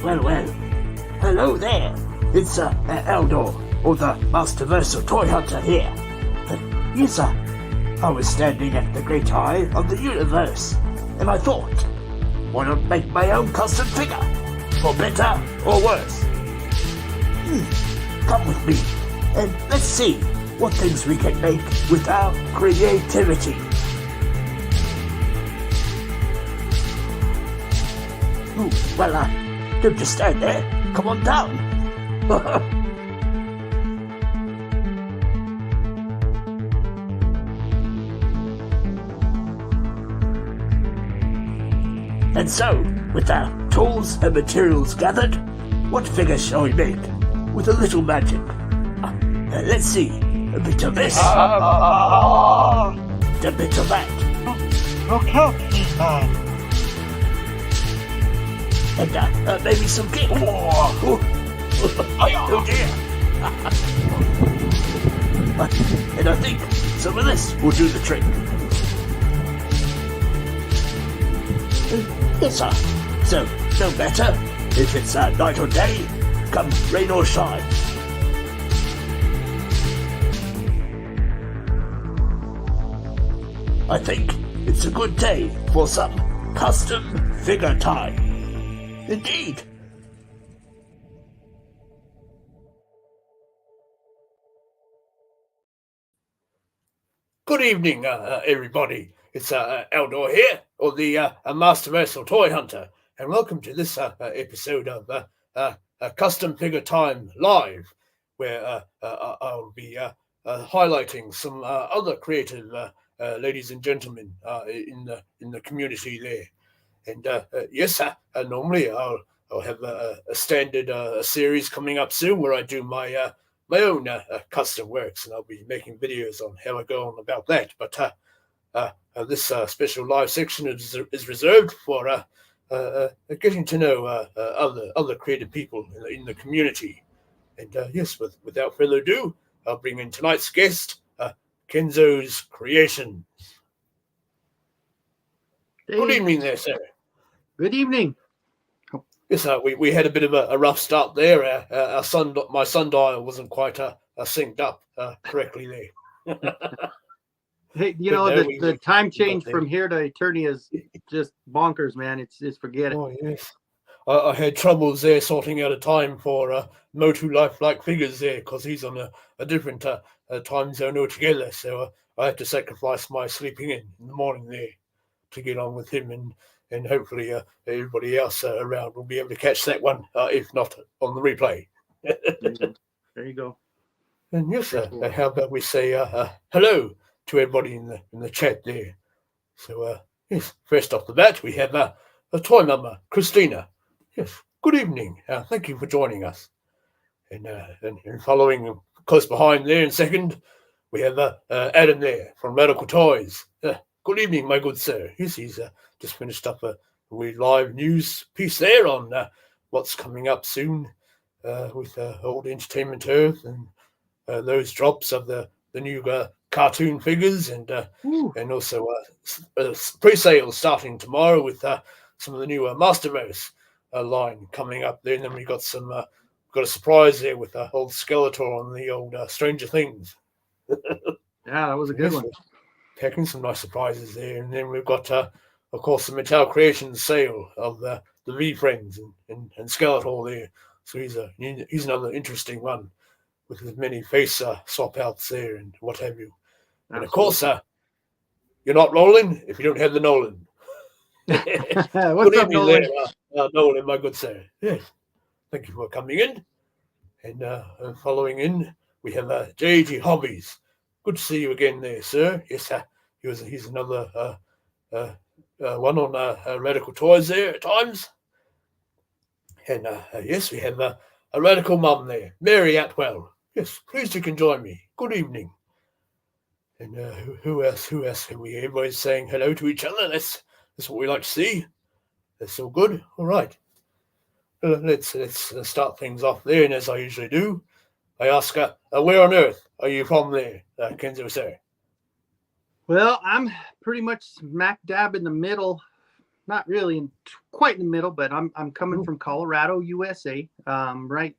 Well. Hello there. It's Eldor, or the Masterversal-Toyhunter here. Yes, I was standing at the great eye of the universe, and I thought, why not make my own custom figure? For better or worse? Come with me, and let's see what things we can make with our creativity. Ooh, well, don't just stand there. Come on down. And so, with our tools and materials gathered, what figure shall we make with a little magic? Let's see. A bit of this. A bit of that. Look out, man. And maybe some kick. Oh dear. And I think some of this will do the trick. Yes, sir. So, no matter if it's night or day, come rain or shine. I think it's a good day for some custom figure time. Indeed. Good evening, everybody. It's Eldor here, or the Masterversal-Toyhunter, and welcome to this episode of Custom Figure Time Live, where I'll be highlighting some other creative ladies and gentlemen in the community there. And yes, normally I'll have a standard series coming up soon where I do my own custom works, and I'll be making videos on how I go on about that. But this special live section is reserved for getting to know other creative people in the community. And yes, without further ado, I'll bring in tonight's guest, Kenzo'S creation. Hey. Good evening there, sir. Good evening. Yes, we had a bit of a rough start there. My sundial wasn't quite synced up correctly there. Hey, the time change from here to Eternia is just bonkers, man. It's forget it. Oh yes, I had troubles there sorting out a time for Motu lifelike figures there because he's on a different time zone altogether. So I had to sacrifice my sleeping in the morning there to get on with him, and hopefully everybody else around will be able to catch that one, if not on the replay. There you go. And yes, how about we say hello to everybody in the chat there. So yes, first off the bat, we have a toy mama, Christina. Yes, good evening. Thank you for joining us. And following close behind there in second, we have Adam there from Radical Toys. Good evening, my good sir. Yes, he's just finished up a wee live news piece there on what's coming up soon with Old Entertainment Earth and those drops of the new cartoon figures and also pre-sales starting tomorrow with some of the new Masterverse line coming up there. And then we got got a surprise there with old Skeletor on the old Stranger Things. Yeah, that was a good one. Packing some nice surprises there. And then we've got, of course, the Mattel Creations sale of the V-Friends and Skeletor there. So he's another interesting one with his many face swap outs there and what have you. And of course, you're not rolling if you don't have the Nolan. What's good up, evening Nolan? there, Nolan, my good sir. Yes. Thank you for coming in. And following in, we have J.G. Hobbies. Good to see you again there, sir. Yes, he's another one on Radical Toys there at times. And yes, we have a Radical Mum there, Mary Atwell. Yes, pleased you can join me. Good evening. And who else? Everybody's saying hello to each other. That's what we like to see. That's all good. All right. Let's start things off there. And as I usually do, I ask her, where on earth are you from there, Kenzo, sir? Well, I'm pretty much smack dab in the middle not really quite in the middle, but I'm coming from Colorado, USA, right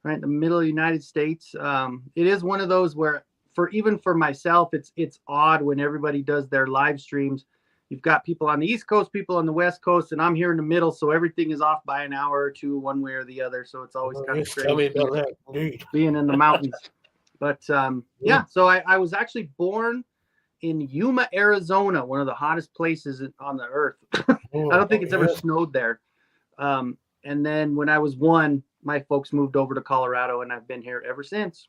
in the middle of the United States. It is one of those where even for myself, it's odd when everybody does their live streams. You've got people on the East Coast, people on the West Coast, and I'm here in the middle, so everything is off by an hour or two, one way or the other. So it's always kind of strange. Tell me about that, indeed. Being in the mountains. But yeah, so I was actually born in Yuma, Arizona, one of the hottest places on the earth. I don't think it's ever snowed there. And then when I was 1, my folks moved over to Colorado, and I've been here ever since.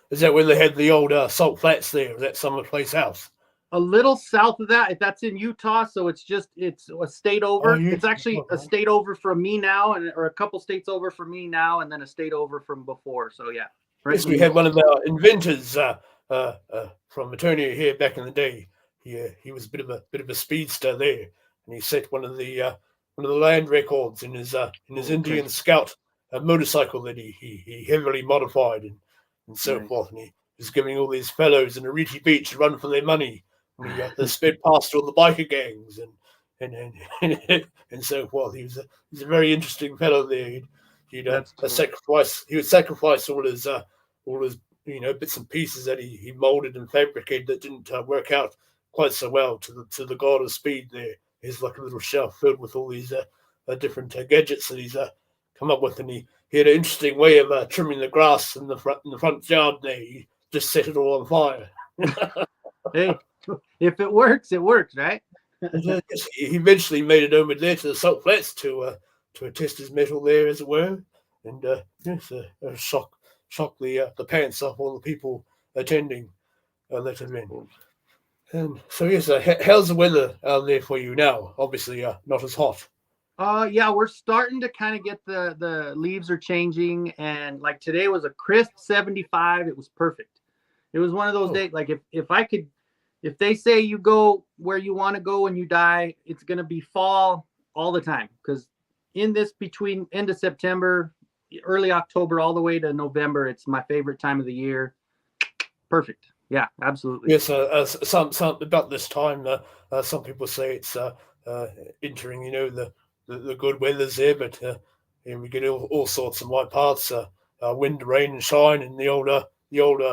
Is that where they had the old salt flats there? Is that Summer Place House? A little south of that. That's in Utah, so it's a state over. It's actually a state over from me now, or a couple states over from me now, and then a state over from before. So yeah. Right. Yes, we had one of our inventors from Eternia here back in the day. He was a bit of a speedster there, and he set one of the land records in his Indian Scout motorcycle that he heavily modified and so forth. And he was giving all these fellows in Ariti Beach a run for their money. And he sped past all the biker gangs and so forth. He was a very interesting fellow there. He would sacrifice all his bits and pieces that he molded and fabricated that didn't work out quite so well to the god of speed there. He's like a little shelf filled with all these different gadgets that he's come up with, and he had an interesting way of trimming the grass in the front yard there. He just set it all on fire. Hey, if it works, right? He eventually made it over there to the salt flats to test his metal there, as it were, and shock the pants off all the people attending that event. And so yes, how's the weather out there for you now? Obviously, not as hot. Yeah, we're starting to kind of get the leaves are changing, and like today was a crisp 75. It was perfect. It was one of those days. Like if they say you go where you want to go and you die, it's gonna be fall all the time, because in this between end of September, early October, all the way to November, it's my favorite time of the year. Perfect. Yeah, absolutely. Yes, some about this time, some people say it's entering, the good weather's there, but we get all sorts of white paths, wind, rain, and shine, and the old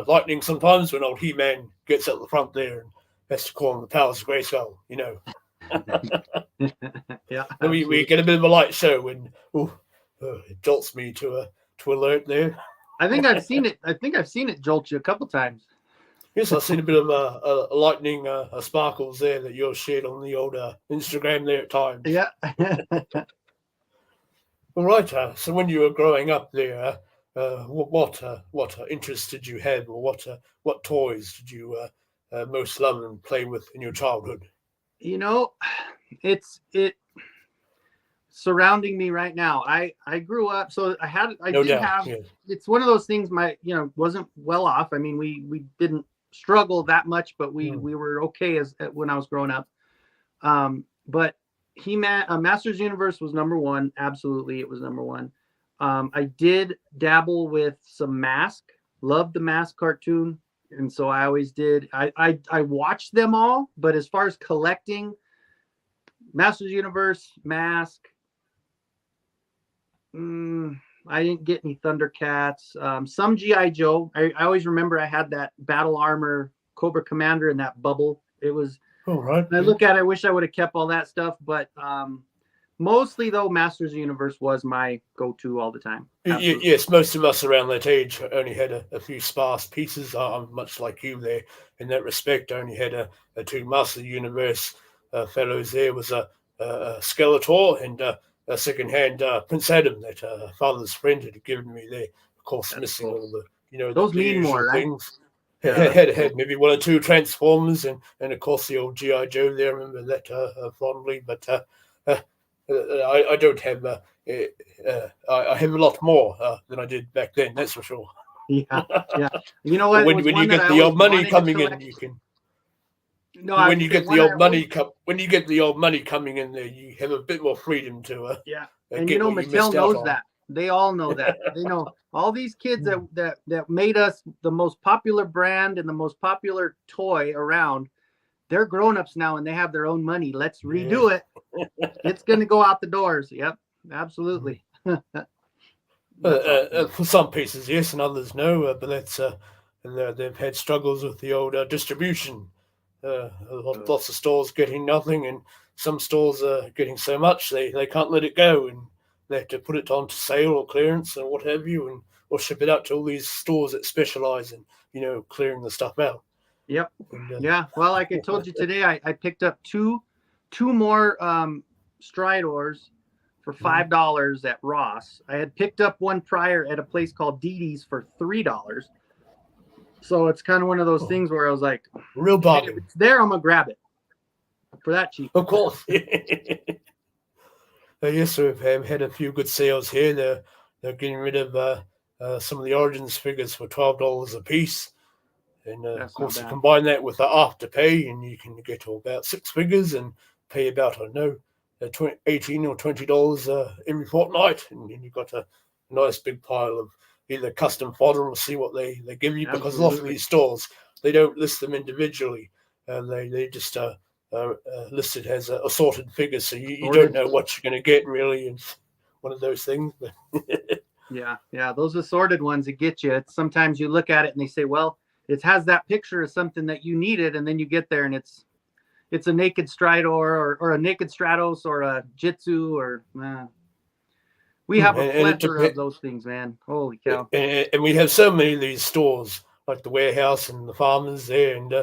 lightning sometimes when old He-Man gets at the front there and has to call on the powers of Grayskull, Yeah, and we get a bit of a light show when it jolts me to alert there. I think I've seen it jolt you a couple times. Yes, I've seen a bit of a lightning sparkles there that you've shared on the old Instagram there at times. Yeah. All right. So when you were growing up there, what interests did you have, or what toys did you most love and play with in your childhood? It's surrounding me right now. I grew up, so it's one of those things. Wasn't well off. I mean, we didn't struggle that much, but we were okay when I was growing up. But Masters Universe was number one. Absolutely, it was number one. I did dabble with some Mask. Loved the Mask cartoon, and so I always did. I watched them all, but as far as collecting, Masters Universe, Mask. I didn't get any Thundercats. Some G.I. Joe. I always remember I had that Battle Armor Cobra Commander in that bubble. It was. Oh, right. I look at it, I wish I would have kept all that stuff, but mostly though, Masters Universe was my go-to all the time. Yes, most of us around that age only had a few sparse pieces. I'm much like you there in that respect. I only had a two Master Universe fellows. There was a Skeletor and a second-hand Prince Adam that father's friend had given me there. Of course, that's missing cool. All the those mean more, right? Things. Yeah. Had maybe one or two Transformers and of course the old G.I. Joe there. I remember that fondly, but I don't have. I have a lot more than I did back then. That's for sure. Yeah. You know what? when you get the old money coming in, you can. No, when you get the old money coming in there, you have a bit more freedom to. And Mattel knows that. They all know that. They know all these kids that made us the most popular brand and the most popular toy around. they're grown-ups now and they have their own money. Let's redo it. It's going to go out the doors. Yep, absolutely. For some pieces, yes, and others no. But that's and they've had struggles with the old distribution. Lots of stores getting nothing, and some stores are getting so much they can't let it go, and they have to put it onto sale or clearance or what have you, and or ship it out to all these stores that specialize in clearing the stuff out. Yep. And, yeah. Well, like I told you today, I picked up two more Stridors for $5 at Ross. I had picked up one prior at a place called Didi's for $3. So it's kind of one of those things where I was like, real bargain. If it's there, I'm gonna grab it for that cheap. Of course. Yes, we've had a few good sales here. They're getting rid of some of the Origins figures for $12 a piece. And of course, you combine that with the afterpay, and you can get to about 6 figures and pay about, I don't know, $18 or $20 every fortnight. And you've got a nice big pile of either custom fodder or see what they give you. Absolutely. Because a lot of these stores, they don't list them individually. They just listed as assorted figures. So you don't know what you're going to get, really. And one of those things. Yeah. Those assorted ones that get you. It's sometimes you look at it and they say, well, it has that picture of something that you needed, and then you get there and it's a naked Stridor or a naked Stratos or a Jitsu or we have a plethora of those things, man. Holy cow. And we have so many of these stores, like the Warehouse and the Farmers there, and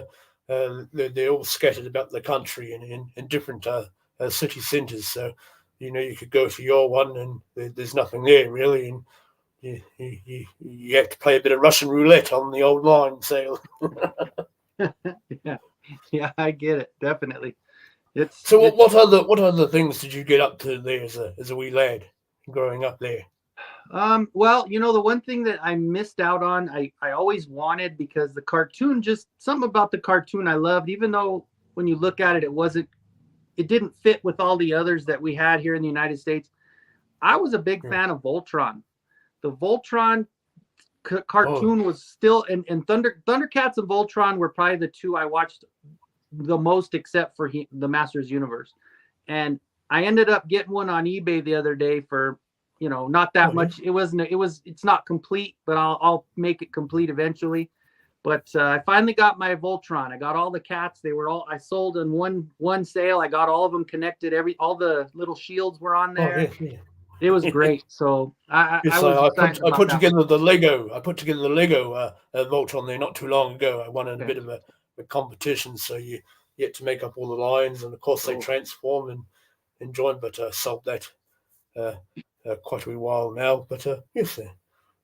they're all scattered about the country and in different city centres. So, you could go to your one and there's nothing there really, and you have to play a bit of Russian roulette on the old line sale. Yeah, I get it, definitely. What other things did you get up to there as a wee lad growing up there? Well, the one thing that I missed out on, I always wanted, because the cartoon, just something about the cartoon I loved, even though when you look at it, it didn't fit with all the others that we had here in the United States. I was a big fan of Voltron. The Voltron cartoon was still, and Thundercats and Voltron were probably the two I watched the most, except for the Masters Universe. And I ended up getting one on eBay the other day for, not that much. It's not complete, but I'll make it complete eventually. But I finally got my Voltron. I got all the cats. I sold in one sale. I got all of them connected. All the little shields were on there. It was great. So I put together the Lego. I put together the Lego Voltron there not too long ago. I won in a bit of a competition. So you get to make up all the lines, and of course they transform and join. But sold that quite a wee while now. But yes, that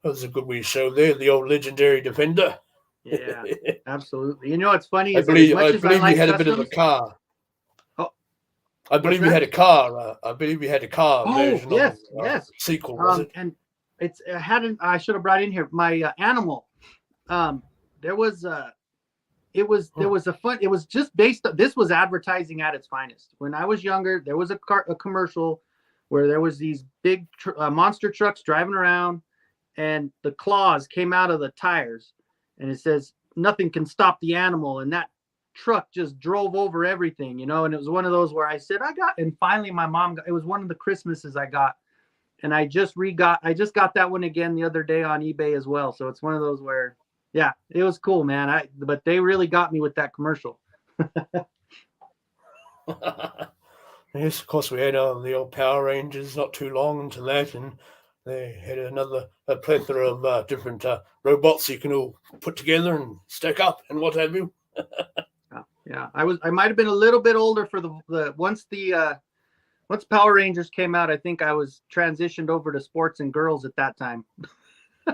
was a good wee show there. The old legendary Defender. Yeah, absolutely. It's funny. I believe you had a bit of a car. I believe we had a car. Oh, yes. Sequel, was it? And I should have brought in here my animal. There was just based. This was advertising at its finest. When I was younger, there was a commercial where there was these big monster trucks driving around, and the claws came out of the tires, and it says nothing can stop the animal, and that truck just drove over everything, and it was one of those where I said and finally my mom it was one of the Christmases I got, and I just got that one again the other day on eBay as well. So it's one of those where, yeah, it was cool, man. But they really got me with that commercial. Yes, of course, we had the old Power Rangers not too long into that, and they had a plethora of different robots you can all put together and stack up and what have you. Yeah, I might have been a little bit older for the once Power Rangers came out. I think I was transitioned over to sports and girls at that time.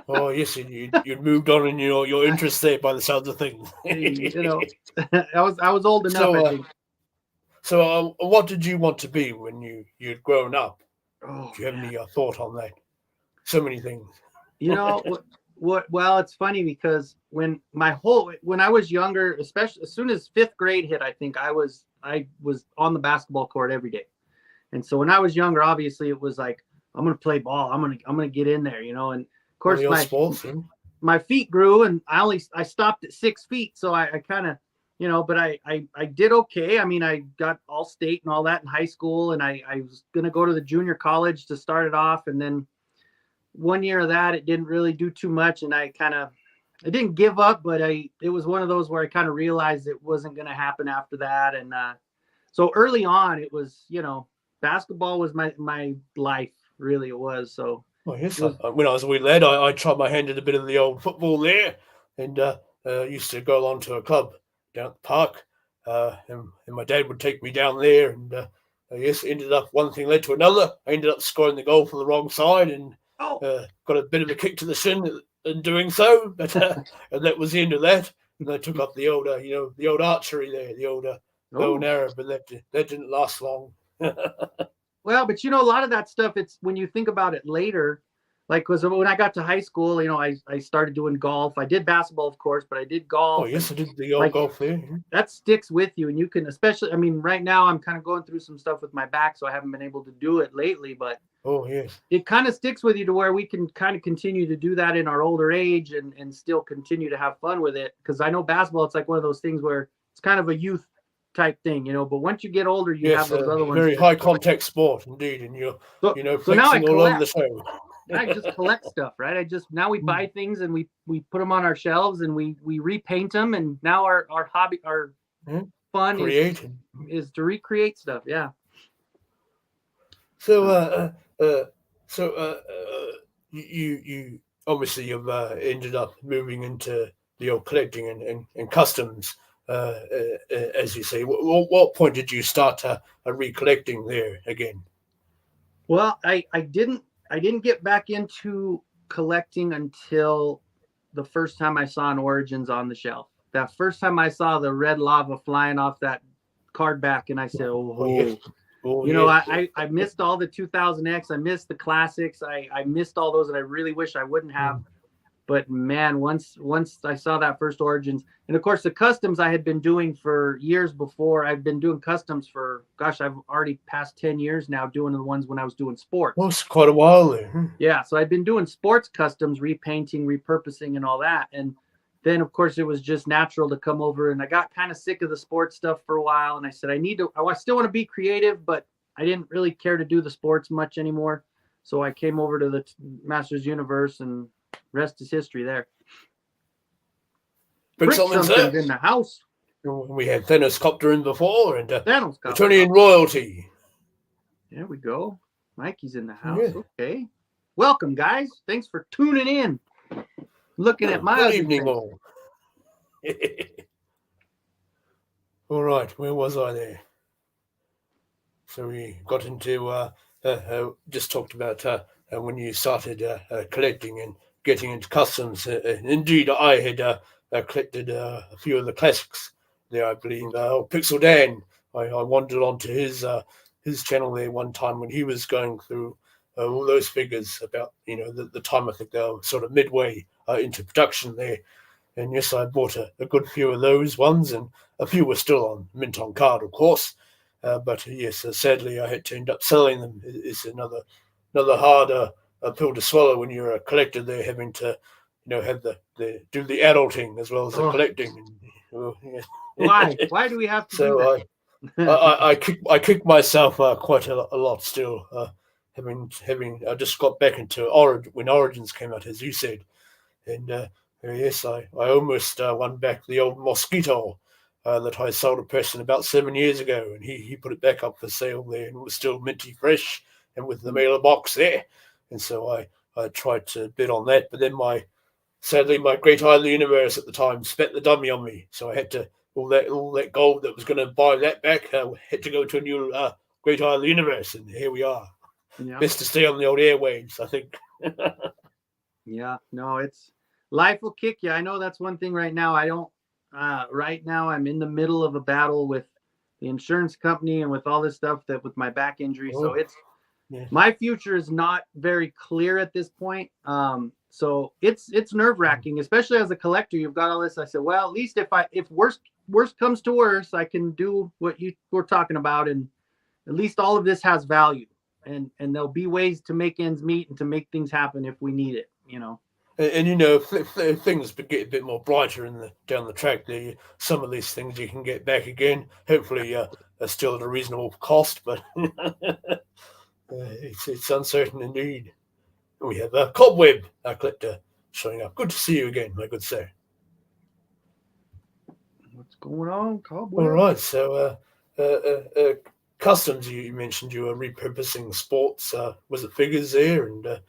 Oh yes, you'd moved on in your interest there by the sounds of things. I was old enough. I think. So what did you want to be when you'd grown up? Oh, do you have any thought on that? So many things. Well, it's funny because when I was younger, especially as soon as 5th grade hit, I think I was on the basketball court every day. And so when I was younger, obviously it was like, I'm going to play ball. I'm going to get in there, and of course my feet grew, and I stopped at 6 feet. So I kind of you know, but I did okay. I mean, I got all state and all that in high school, and I was going to go to the junior college to start it off. And then 1 year of that, it didn't really do too much. And I didn't give up, but it was one of those where I kind of realized it wasn't going to happen after that. And so early on, it was, you know, basketball was my life, really it was. So well, yes, when I was a wee lad, I tried my hand at a bit of the old football there, and used to go along to a club down at the park, and my dad would take me down there, and yes, ended up one thing led to another. I ended up scoring the goal for the wrong side, and got a bit of a kick to the shin in doing so, but and that was the end of that. And I took up the old, the old archery there, the old bow and arrow, but that didn't last long. Well, but you know, a lot of that stuff, it's when you think about it later, like, because when I got to high school, you know, I started doing golf. I did basketball, of course, but I did golf. Oh, yes, I did the old golf there. That sticks with you, and you can, especially, I mean, right now I'm kind of going through some stuff with my back, so I haven't been able to do it lately, but oh, yes, it kind of sticks with you to where we can kind of continue to do that in our older age and still continue to have fun with it. Because I know basketball, it's like one of those things where it's kind of a youth type thing, you know, but once you get older, you have those other ones. Very high contact sport indeed, and you're so now I all over the show. I just collect stuff, right? Now we buy things and we put them on our shelves and we repaint them, and now our hobby, our fun is to recreate stuff. Yeah. So you obviously you've ended up moving into the old collecting and customs, as you say. What point did you start recollecting there again? Well, I didn't get back into collecting until the first time I saw an Origins on the shelf. That first time I saw the red lava flying off that card back, and I said, I missed all the 2000X. I missed the classics. I missed all those that I really wish I wouldn't have. But man, once I saw that first Origins, and of course the customs I had been doing for years before. I've been doing customs for, gosh, I've already passed 10 years now doing the ones when I was doing sports. Well, it's quite a while there. Yeah, so I've been doing sports customs, repainting, repurposing, and all that. And then, of course, it was just natural to come over, and I got kind of sick of the sports stuff for a while. And I said, I still want to be creative, but I didn't really care to do the sports much anymore. So I came over to the Masters Universe, and rest is history there. But something's in the house. We had Thanos Copter in before, and Attorney and Royalty. There we go. Mikey's in the house. Yeah. Okay. Welcome, guys. Thanks for tuning in. Looking at my good evening, all. All right, where was I there? So we got into just talked about when you started collecting and getting into customs. Indeed, I had collected a few of the classics there, I believe. Pixel Dan, I wandered onto his channel there one time when he was going through all those figures about, the time I think they were sort of midway into production there. And yes, I bought a good few of those ones, and a few were still on mint on card, of course. But yes, sadly, I had to end up selling them. It's another harder pill to swallow when you're a collector there, having to, have do the adulting as well as the collecting. Why do we have to do that? I kick myself quite a lot still. Having I just got back into when Origins came out, as you said, and yes, I almost won back the old Mosquito that I sold a person about 7 years ago, and he put it back up for sale there, and it was still minty fresh and with the mailer box there. And so I tried to bid on that, but then sadly my Great Eye of the Universe at the time spent the dummy on me, so I had to all that gold that was going to buy that back had to go to a new Great Eye of the Universe, and here we are. Yeah. Best to stay on the old airwaves, I think. Yeah, no, it's life will kick you. I know that's one thing right now. I don't. Right now, I'm in the middle of a battle with the insurance company and with all this stuff with my back injury. So my future is not very clear at this point. So it's nerve wracking, especially as a collector. You've got all this. I said, well, at least if worst comes to worst, I can do what you were talking about, and at least all of this has value, and there'll be ways to make ends meet and to make things happen if we need it. And you know, if things get a bit more brighter down the track, some of these things you can get back again. Hopefully, still at a reasonable cost, but it's uncertain indeed. We have a Cobweb collector showing up. Good to see you again, my good sir. What's going on, Cobweb? All right, so customs. You mentioned you were repurposing sports. Was it figures there and?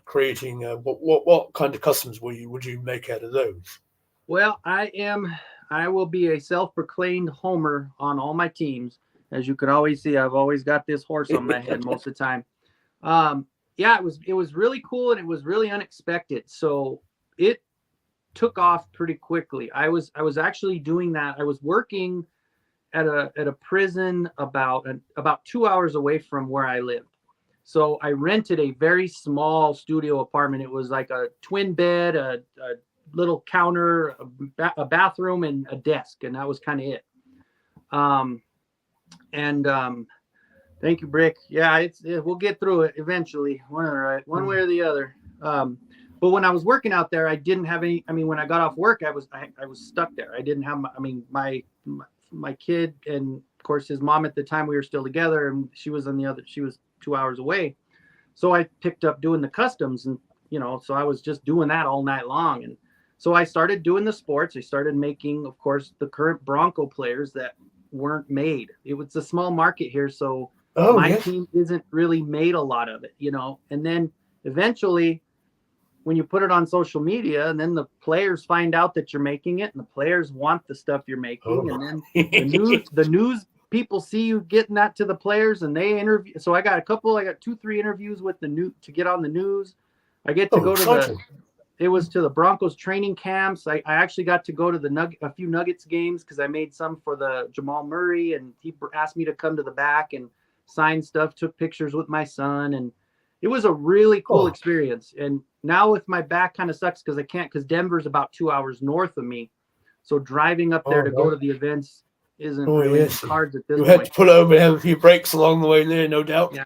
Creating what kind of customs would you make out of those? Well, I will be a self-proclaimed homer on all my teams. As you can always see, I've always got this horse on my head most of the time. Yeah, it was really cool and it was really unexpected. So it took off pretty quickly. I was actually doing that. I was working at a prison about 2 hours away from where I lived. So I rented a very small studio apartment. It was like a twin bed, a little counter, a bathroom, and a desk, and that was kind of it. Thank you, Brick. Yeah, we'll get through it eventually, one way or the other. But when I was working out there, I didn't have any. I mean, when I got off work, I was stuck there. I didn't have. My kid, and of course his mom at the time, we were still together, and she was 2 hours away. So I picked up doing the customs, and so I was just doing that all night long. And so I started doing the sports. I started making, of course, the current Bronco players that weren't made. It was a small market here, so my team isn't really made a lot of it, and then eventually when you put it on social media, and then the players find out that you're making it, and the players want the stuff you're making, and then the news people see you getting that to the players, and they interview. So I got 2-3 interviews with to get on the news. I get to go to the Broncos training camps. I actually got to go to a few Nuggets games because I made some for the Jamal Murray, and he asked me to come to the back and sign stuff, took pictures with my son, and it was a really cool experience. And now with my back kind of sucks because I can't, because Denver's about 2 hours north of me. So driving up there to go to the events isn't really in the cards at this point. You had to pull over and have a few breaks along the way there, no doubt. Yeah.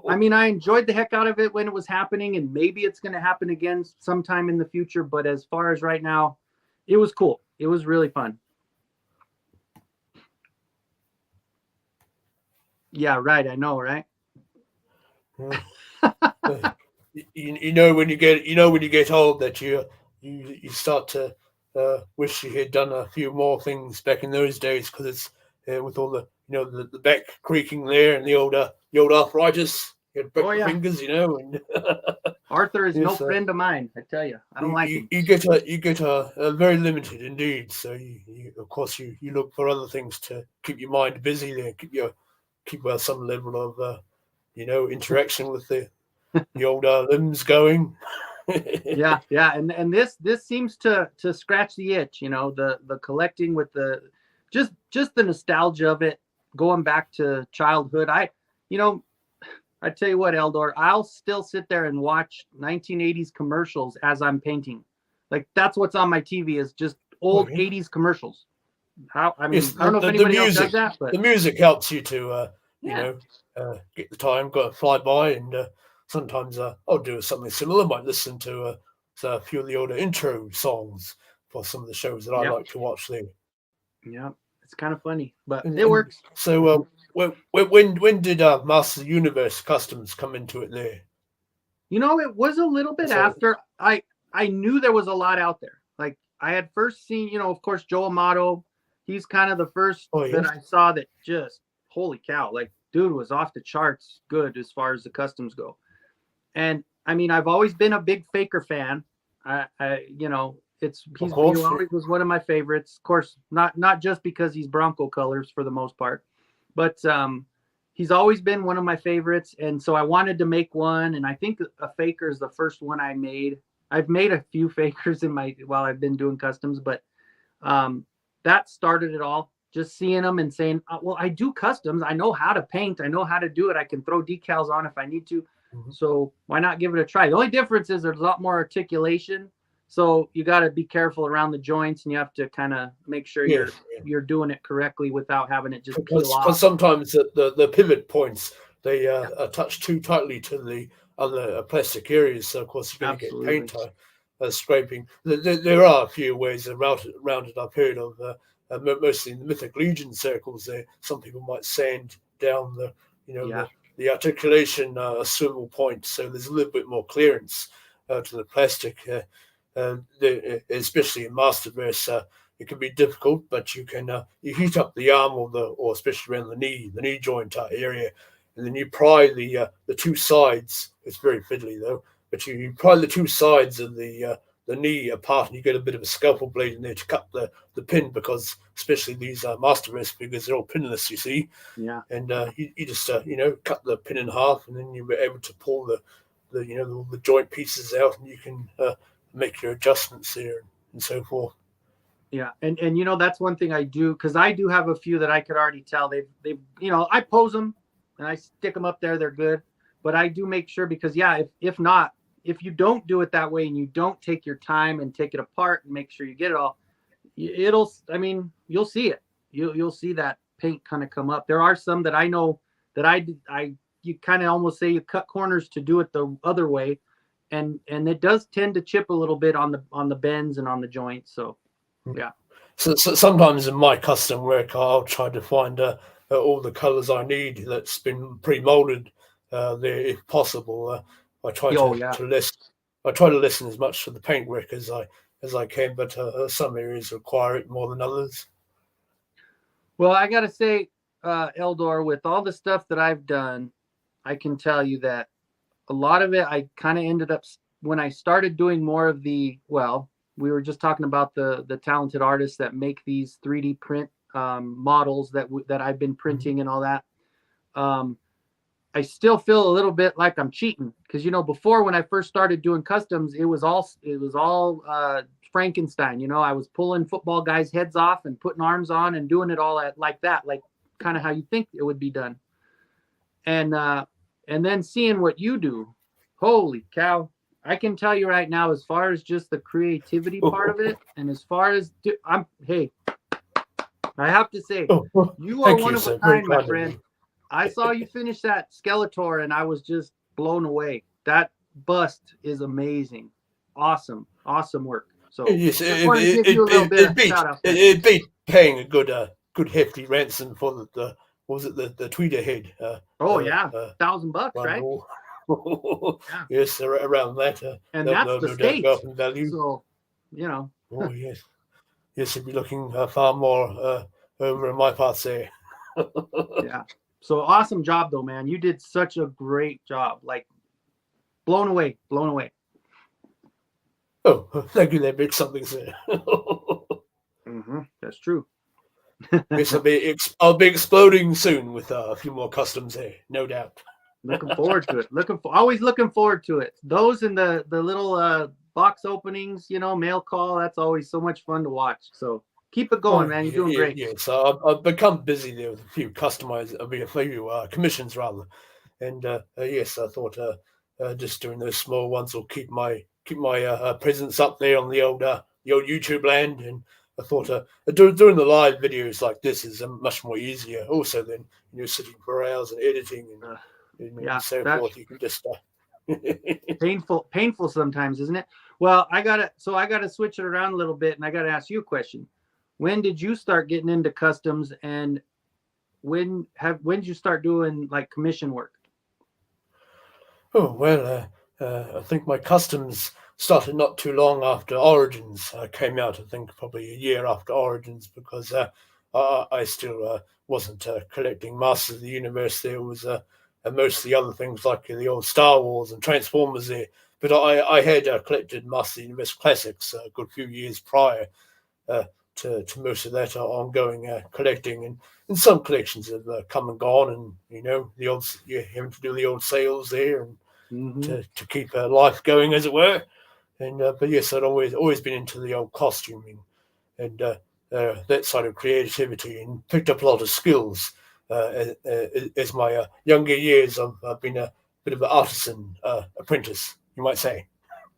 I mean, I enjoyed the heck out of it when it was happening, and maybe it's going to happen again sometime in the future. But as far as right now, it was cool. It was really fun. Yeah, right. I know, right? you know when you get old that you start to wish you had done a few more things back in those days, because it's with all the the back creaking there and the old arthritis, you break your fingers, and Arthur is no friend of mine. I tell you, I don't like him. You get a very limited indeed. So you of course you look for other things to keep your mind busy there, keep some level of interaction with the old limbs going. yeah, and this seems to scratch the itch, the collecting with the just the nostalgia of it, going back to childhood. I tell you what, Eldor, I'll still sit there and watch 1980s commercials as I'm painting. Like, that's what's on my TV, is just old 80s commercials. I don't know if anybody else does that, but the music helps you to get the time, go fly by, and sometimes I'll do something similar. I might listen to a few of the older intro songs for some of the shows that I like to watch there. Yeah, it's kind of funny, but it works. So when did Masters of the Universe Customs come into it there? It was a little bit after. I knew there was a lot out there. Like, I had first seen, of course, Joe Amato. He's kind of the first that I saw that just, holy cow, like, dude was off the charts good as far as the customs go. And I mean, I've always been a big Faker fan. He always was one of my favorites. Of course, not just because he's Bronco colors for the most part, but he's always been one of my favorites. And so I wanted to make one, and I think a Faker is the first one I made. I've made a few Fakers while I've been doing customs, but that started it all. Just seeing them and saying, well, I do customs. I know how to paint. I know how to do it. I can throw decals on if I need to. Mm-hmm. So why not give it a try? The only difference is there's a lot more articulation. So you got to be careful around the joints, and you have to kind of make sure you're doing it correctly without having it just peel off. Because sometimes the pivot points, they are touched too tightly to the other plastic areas. So of course you're going to get paint scraping. There are a few ways around it I've heard of, mostly in the Mythic Legion circles. There, some people might sand down the articulation swivel point, so there's a little bit more clearance to the plastic. Especially in Masterverse, it can be difficult, but you can you heat up the arm or especially around the knee joint area, and then you pry the two sides. It's very fiddly though, but you pry the two sides of the knee apart, and you get a bit of a scalpel blade in there to cut the pin, because especially these Masterverse figures, they're all pinless, you see. Yeah. And you just cut the pin in half, and then you're able to pull the joint pieces out, and you can make your adjustments there and so forth. Yeah, and that's one thing I do, because I do have a few that I could already tell they've I pose them and I stick them up there, they're good, but I do make sure, because if you don't do it that way and you don't take your time and take it apart and make sure you get it all, you'll see it. You'll see that paint kind of come up. There are some that I know that you kind of almost say you cut corners to do it the other way, and it does tend to chip a little bit on the bends and on the joints. So yeah. So sometimes in my custom work, I'll try to find all the colors I need that's been pre-molded there, if possible. I try to listen as much to the paintwork as I can, but some areas require it more than others. Well, I got to say, Eldor, with all the stuff that I've done, I can tell you that a lot of it, I kind of ended up, when I started doing more of we were just talking about the talented artists that make these 3D print models that I've been printing and all that. I still feel a little bit like I'm cheating, because before, when I first started doing customs, it was all Frankenstein. I was pulling football guys' heads off and putting arms on and doing it all like that, like kind of how you think it would be done. And then seeing what you do, holy cow! I can tell you right now, as far as just the creativity part of it, and as far as I have to say, you are one of a kind, my friend. I saw you finish that Skeletor, and I was just blown away. That bust is amazing. Awesome work. So it beat paying a good hefty ransom for the tweeter head. $1,000, right? Yes, around that. And that's the States. Value. So, Oh yes, you'd be looking far more over in my parts there. Yeah. So awesome job, though, man. You did such a great job. Like, blown away. Oh, thank you. There, big something's there. That's true. Yes, I'll be exploding soon with a few more customs there, no doubt. Looking forward to it. Always looking forward to it. Those in the little box openings, mail call. That's always so much fun to watch. So keep it going, man. You're doing great. Yeah. So I've become busy there with a few commissions rather, and yes, I thought just doing those small ones will keep my presence up there on the old YouTube land, and I thought doing the live videos like this is much more easier. Also, than sitting for hours and editing and so forth. You can just painful sometimes, isn't it? Well, I gotta switch it around a little bit, and I gotta ask you a question. When did you start getting into customs, and when did you start doing like commission work? Oh well, I think my customs started not too long after Origins came out. I think probably a year after Origins, because I still wasn't collecting Masters of the Universe. There was mostly other things like the old Star Wars and Transformers there. But I had collected Masters of the Universe Classics a good few years prior to most of that ongoing collecting. And some collections have come and gone, and the old having to do the old sales there and to keep life going, as it were. And but yes, I'd always been into the old costuming and that side of creativity, and picked up a lot of skills as my younger years. I've been a bit of an artisan apprentice, you might say.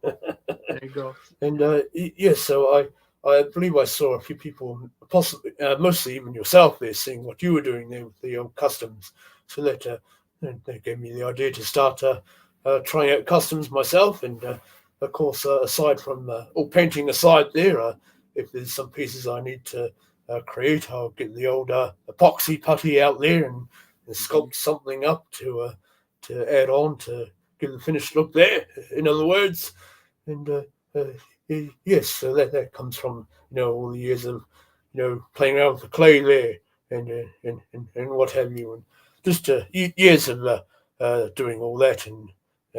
There you go. And yes, so I believe I saw a few people, possibly mostly even yourself there, seeing what you were doing there with the old customs. So that gave me the idea to start trying out customs myself, and of course, aside from all painting aside there, if there's some pieces I need to create, I'll get the old epoxy putty out there and sculpt something up to add on to give the finished look there. In other words, and yes, so that comes from all the years of playing around with the clay there and what have you, and just years of doing all that, and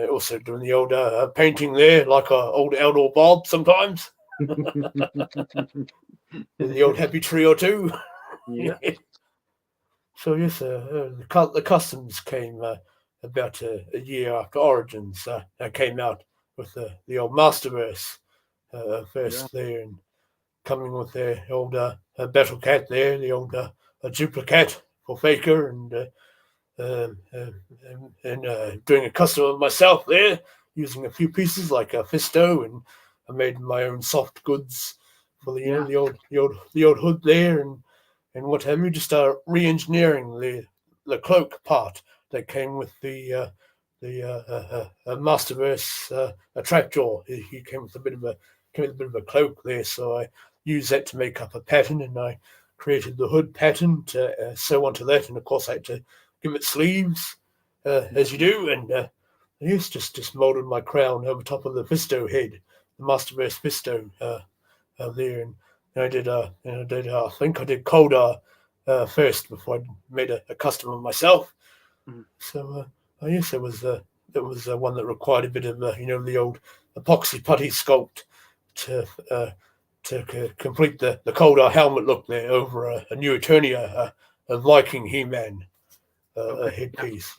also doing the old painting there, like old outdoor Bob sometimes. The old happy tree or two. Yeah. So yes, the customs came about a year after Origins. Came out with the old Masterverse first there, and coming with their old Battle Cat there, the old duplicate for Faker, and doing a custom of myself there, using a few pieces like a Fisto, and I made my own soft goods for the old hood there, and what have you, just re-engineering the cloak part that came with the Masterverse trapjaw. He came with a bit of a cloak there, so I used that to make up a pattern, and I created the hood pattern to sew onto that, and of course I had to give it sleeves, as you do, and yes, just molded my crown over top of the Fisto head, the Masterverse Fisto there, and I did I think I did Coldar first before I made a custom of myself. So yes, it was one that required a bit of the old epoxy putty sculpt to complete the Coldar helmet look there over a new Eternia, a Viking He-Man headpiece.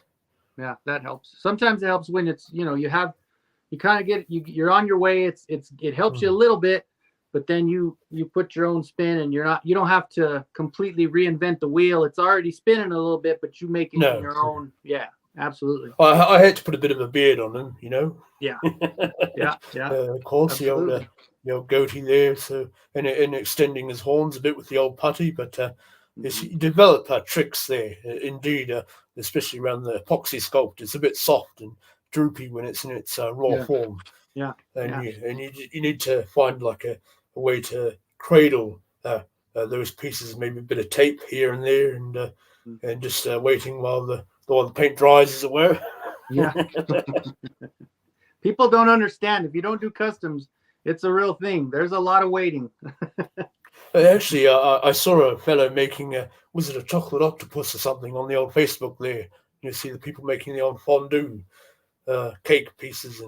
Yeah, that helps. Sometimes it helps when it's you kind of get you're on your way. It helps you a little bit, but then you put your own spin, and you don't have to completely reinvent the wheel. It's already spinning a little bit, but you make it in your own. Yeah, absolutely. I had to put a bit of a beard on him, Yeah, yeah. Of course, absolutely. The old goatee there, so and extending his horns a bit with the old putty, but you develop tricks there. Indeed, especially around the epoxy sculpt, it's a bit soft and droopy when it's in its raw form. Yeah, and you need to find like a way to cradle those pieces, maybe a bit of tape here and there, and just waiting while the paint dries, as it were. Yeah. People don't understand. If you don't do customs, it's a real thing. There's a lot of waiting. Actually, I saw a fellow making was it a chocolate octopus or something on the old Facebook there. You see the people making the old fondue cake pieces,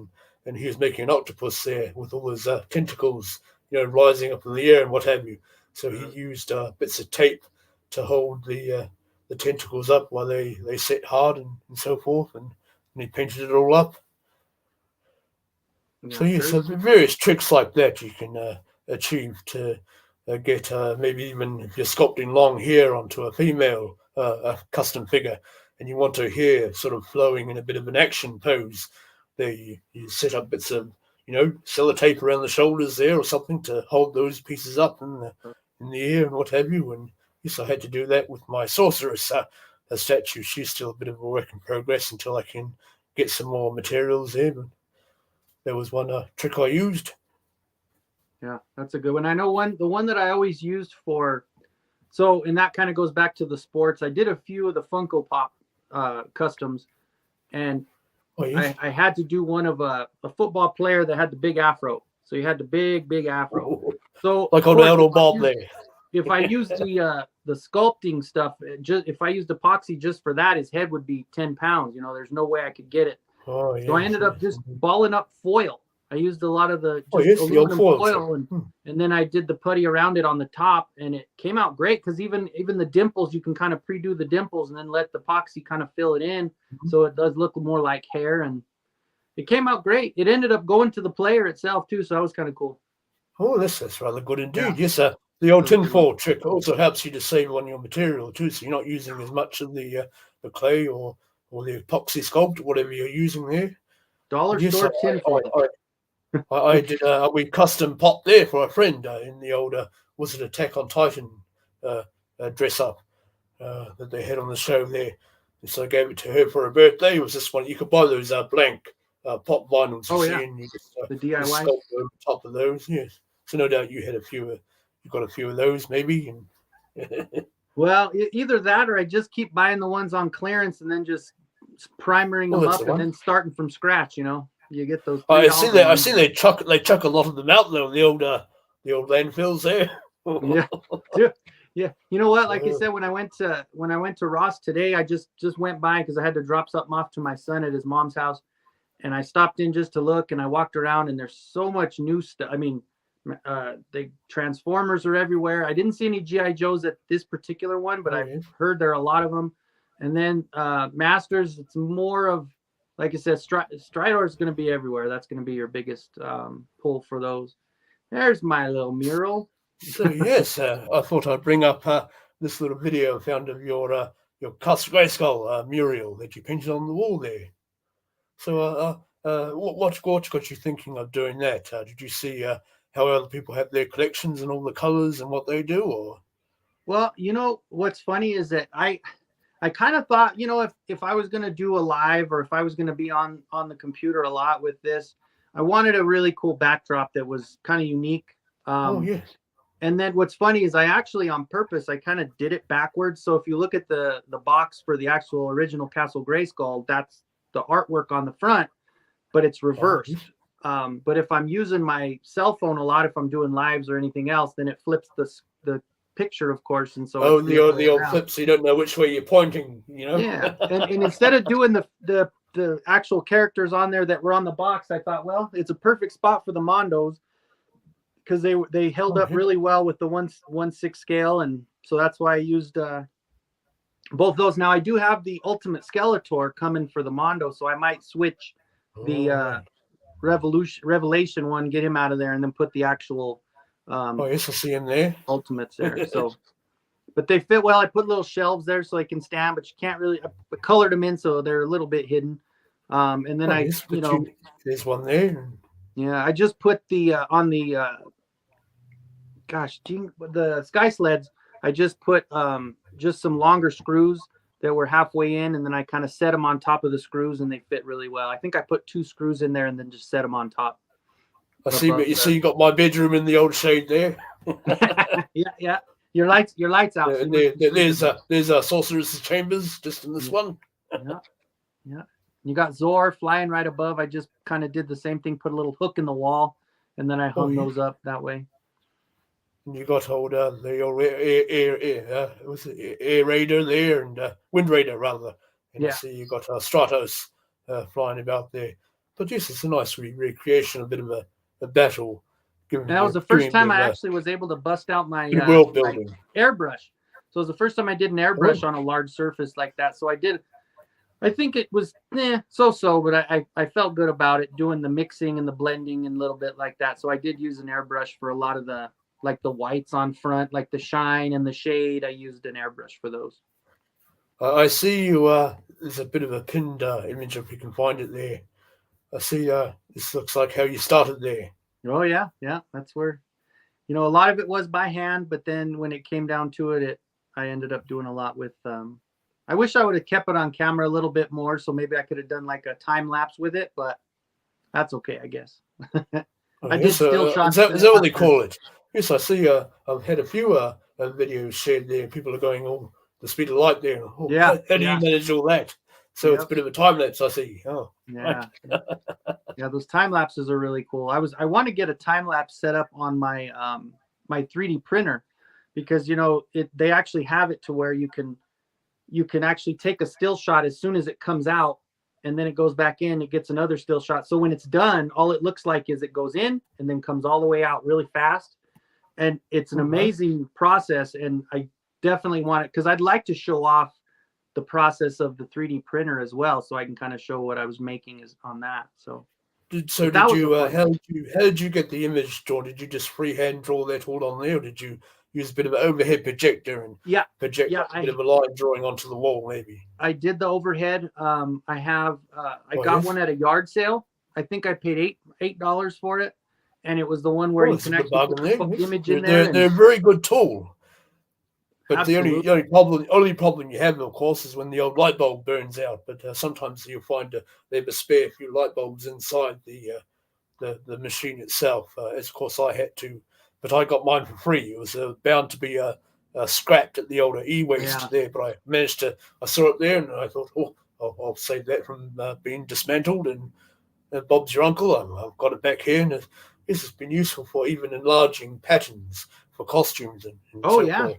and he was making an octopus there with all his tentacles, rising up in the air and what have you. So he used bits of tape to hold the tentacles up while they set hard and so forth, and he painted it all up. Yeah, so yes, various tricks like that you can achieve to get maybe even if you're sculpting long hair onto a female a custom figure, and you want her hair sort of flowing in a bit of an action pose. There you set up bits of sellotape around the shoulders there or something to hold those pieces up in the air and what have you. And yes, I had to do that with my sorceress statue. She's still a bit of a work in progress until I can get some more materials there. But there was one trick I used. Yeah, that's a good one. I know the one that I always used for, and that kind of goes back to the sports. I did a few of the Funko Pop customs, and I had to do one of a football player that had the big afro. So he had the big afro. So like on Eldo Bob there. If I used the sculpting stuff, if I used epoxy just for that, his head would be 10 pounds. There's no way I could get it. So I ended up just balling up foil. I used a lot of the aluminum foil, and then I did the putty around it on the top, and it came out great because even the dimples, you can kind of pre-do the dimples and then let the epoxy kind of fill it in, so it does look more like hair, and it came out great. It ended up going to the player itself too, so that was kind of cool. Oh, that's rather good indeed. Yeah. Yes, the old tinfoil trick also helps you to save on your material too, so you're not using as much of the clay or the epoxy sculpt, whatever you're using there. Dollar store tinfoil. I did we custom pop there for a friend in the old was it Attack on Titan dress up that they had on the show there, and so I gave it to her for her birthday. It was this one you could buy those blank pop vinyls you Oh, see, yeah. and you just The just DIY. sculpt over the top of those. Yes. So no doubt you got a few of those maybe. And Well, either that or I just keep buying the ones on clearance and then just primering them that's up the and one. then starting from scratch. You know, you get those I $3 see ones. they chuck a lot of them out though. The old landfills there. Yeah, yeah. You know what? Like I said, when I went to Ross today, I just went by because I had to drop something off to my son at his mom's house, and I stopped in just to look, and I walked around, and there's so much new stuff. I mean, the Transformers are everywhere. I didn't see any GI Joes at this particular one, but I've heard there are a lot of them. And then Masters, it's more of, like I said, Stridor is going to be everywhere. That's going to be your biggest pull for those. There's my little mural. So yes, I thought I'd bring up this little video I found of your Grayskull mural that you painted on the wall there. So what got you thinking of doing that? Did you see how other people have their collections and all the colors and what they do, or? Well, you know what's funny is that I kind of thought, you know, if I was going to do a live or if I was going to be on the computer a lot with this, I wanted a really cool backdrop that was kind of unique. Oh yes. And then what's funny is I actually on purpose, I kind of did it backwards. So if you look at the box for the actual original Castle Grayskull, that's the artwork on the front, but it's reversed. But if I'm using my cell phone a lot, if I'm doing lives or anything else, then it flips the picture, of course. And so the old flip, so you don't know which way you're pointing, you know? Yeah. and instead of doing the actual characters on there that were on the box, I thought, well, it's a perfect spot for the Mondos, because they held up really well with the 1/6 scale, and so that's why I used both those. Now I do have the Ultimate Skeletor coming for the Mondo, so I might switch the Revelation one, get him out of there, and then put the actual yes, I see him there. Ultimates there. So, but they fit well. I put little shelves there so I can stand, but you can't really. I colored them in so they're a little bit hidden. And then there's one there. Yeah, I just put the on the the Sky Sleds. I just put just some longer screws that were halfway in, and then I kind of set them on top of the screws, and they fit really well. I think I put 2 screws in there and then just set them on top. I see, but you see, you got my bedroom in the old shade there. yeah. Your lights out. There's Sorcerer's Chambers just in this one. Yeah. You got Zor flying right above. I just kind of did the same thing, put a little hook in the wall, and then I hung those up that way. And you got the old Air Raider there, and Wind Raider rather. And I see you got Stratos flying about there. But yes, it's a nice recreation, a bit of a battle. That was the first time I actually was able to bust out my world building airbrush. So it was the first time I did an airbrush on a large surface like that. So I think it was so-so, but I felt good about it, doing the mixing and the blending and a little bit like that. So I did use an airbrush for a lot of the whites on front, like the shine and the shade. I used an airbrush for those. I see you. There's a bit of a pinned image if you can find it there. I see. This looks like how you started there. Oh yeah. That's where, a lot of it was by hand, but then when it came down to it, I ended up doing a lot with. I wish I would have kept it on camera a little bit more, so maybe I could have done like a time lapse with it, but that's okay, I guess. I did still shots. Is that what they call it? Yes, I see. I've had a few videos shared there. People are going, "Oh, the speed of light there." Oh, yeah. How do you manage all that? So it's a bit of a time lapse. I see. Oh, yeah. Yeah, those time lapses are really cool. I want to get a time lapse set up on my my 3D printer, because they actually have it to where you can actually take a still shot as soon as it comes out, and then it goes back in, it gets another still shot. So when it's done, all it looks like is it goes in and then comes all the way out really fast. And it's an amazing process. And I definitely want it, because I'd like to show off the process of the 3D printer as well, so I can kind of show what I was making is on that. So how did you get the image drawn? Did you just freehand draw that all on there, or did you use a bit of an overhead projector and project a bit of a line drawing onto the wall? Maybe I did the overhead. I got one at a yard sale. I think I paid $8 for it, and it was the one where you can actually put the image in there. They're a very good tool. But the only problem you have, of course, is when the old light bulb burns out. But sometimes you'll find they have a spare few light bulbs inside the machine itself. As of course I had to, but I got mine for free. It was bound to be scrapped at the older e-waste there, but I managed to. I saw it there, and I thought, oh, I'll save that from being dismantled. And Bob's your uncle. I've got it back here, and this has been useful for even enlarging patterns for costumes and so forth.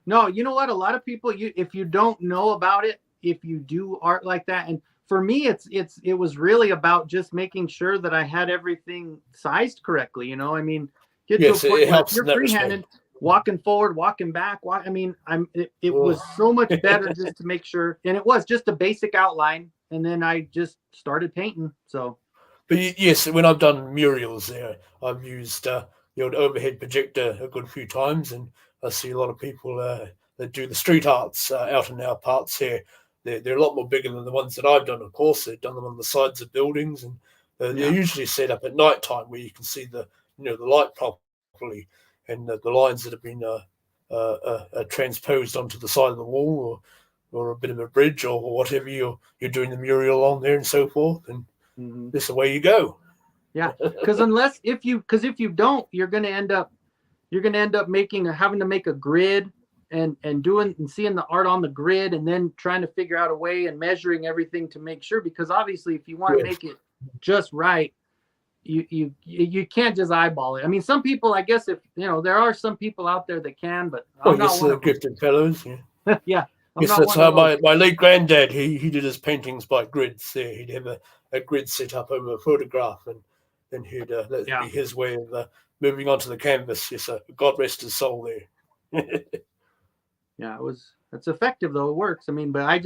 No, you know what? A lot of people, if you don't know about it, if you do art like that, and for me, it was really about just making sure that I had everything sized correctly. You know, I mean, get to a point where you're freehanded, walking forward, walking back. It was so much better just to make sure, and it was just a basic outline, and then I just started painting. So, but yes, when I've done murals there, I've used the old overhead projector a good few times, and I see a lot of people that do the street arts out in our parts here. They're a lot more bigger than the ones that I've done, of course. They've done them on the sides of buildings, and they're usually set up at night time where you can see the light properly, and the lines that have been transposed onto the side of the wall or a bit of a bridge or whatever you're doing the mural on there and so forth. And this is the way you go. Yeah, because if you don't, you're going to end up having to make a grid and seeing the art on the grid, and then trying to figure out a way and measuring everything to make sure, because obviously if you want to make it just right, you can't just eyeball it. I mean, some people, I guess, if there are some people out there that can, but I'm not one of them. Gifted fellows. Yeah. Yeah. Yes, that's how my late granddad, he did his paintings by grids there. He'd have a grid set up over a photograph, and then he'd let it be his way of moving onto the canvas. Yes, God rest his soul there. Yeah, it's effective though. It works. I mean, but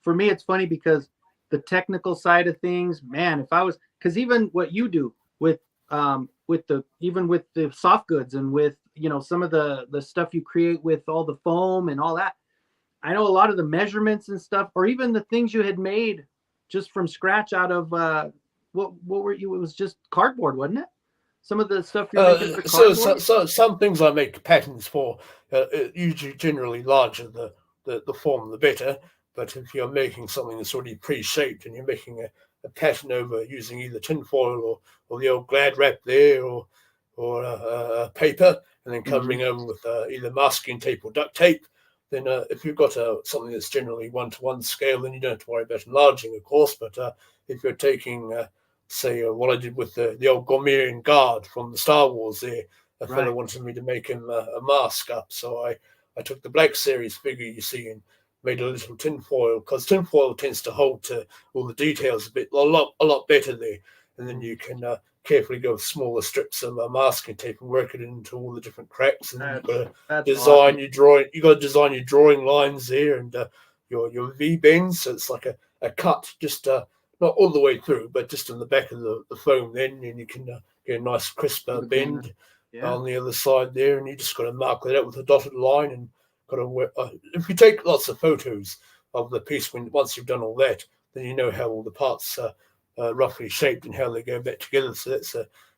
for me, it's funny because the technical side of things, man, because even what you do with the soft goods and with, some of the stuff you create with all the foam and all that, I know a lot of the measurements and stuff, or even the things you had made just from scratch out of, what were you, it was just cardboard, wasn't it? Some of the stuff you're making for cardboard? So some things I make patterns for, usually generally larger the form, the better. But if you're making something that's already pre-shaped and you're making a pattern over using either tinfoil or the old Glad wrap there or paper, and then covering over with either masking tape or duct tape, then if you've got something that's generally 1-to-1 scale, then you don't have to worry about enlarging, of course. But if you're taking say what I did with the old Gormerian guard from the Star Wars there. A fellow wanted me to make him a mask up. So I took the Black Series figure you see and made a little tinfoil, because tinfoil tends to hold to all the details a lot better there. And then you can carefully go with smaller strips of masking tape and work it into all the different cracks. And then you've got to design your drawing. You got to design your drawing lines there and your V bends. So it's like a cut, just not all the way through, but just on the back of the foam then, and you can get a nice crisp bend on the other side there, and you just got to mark that out with a dotted line, and got to work. If you take lots of photos of the piece, once you've done all that, then you know how all the parts are roughly shaped and how they go back together. So that's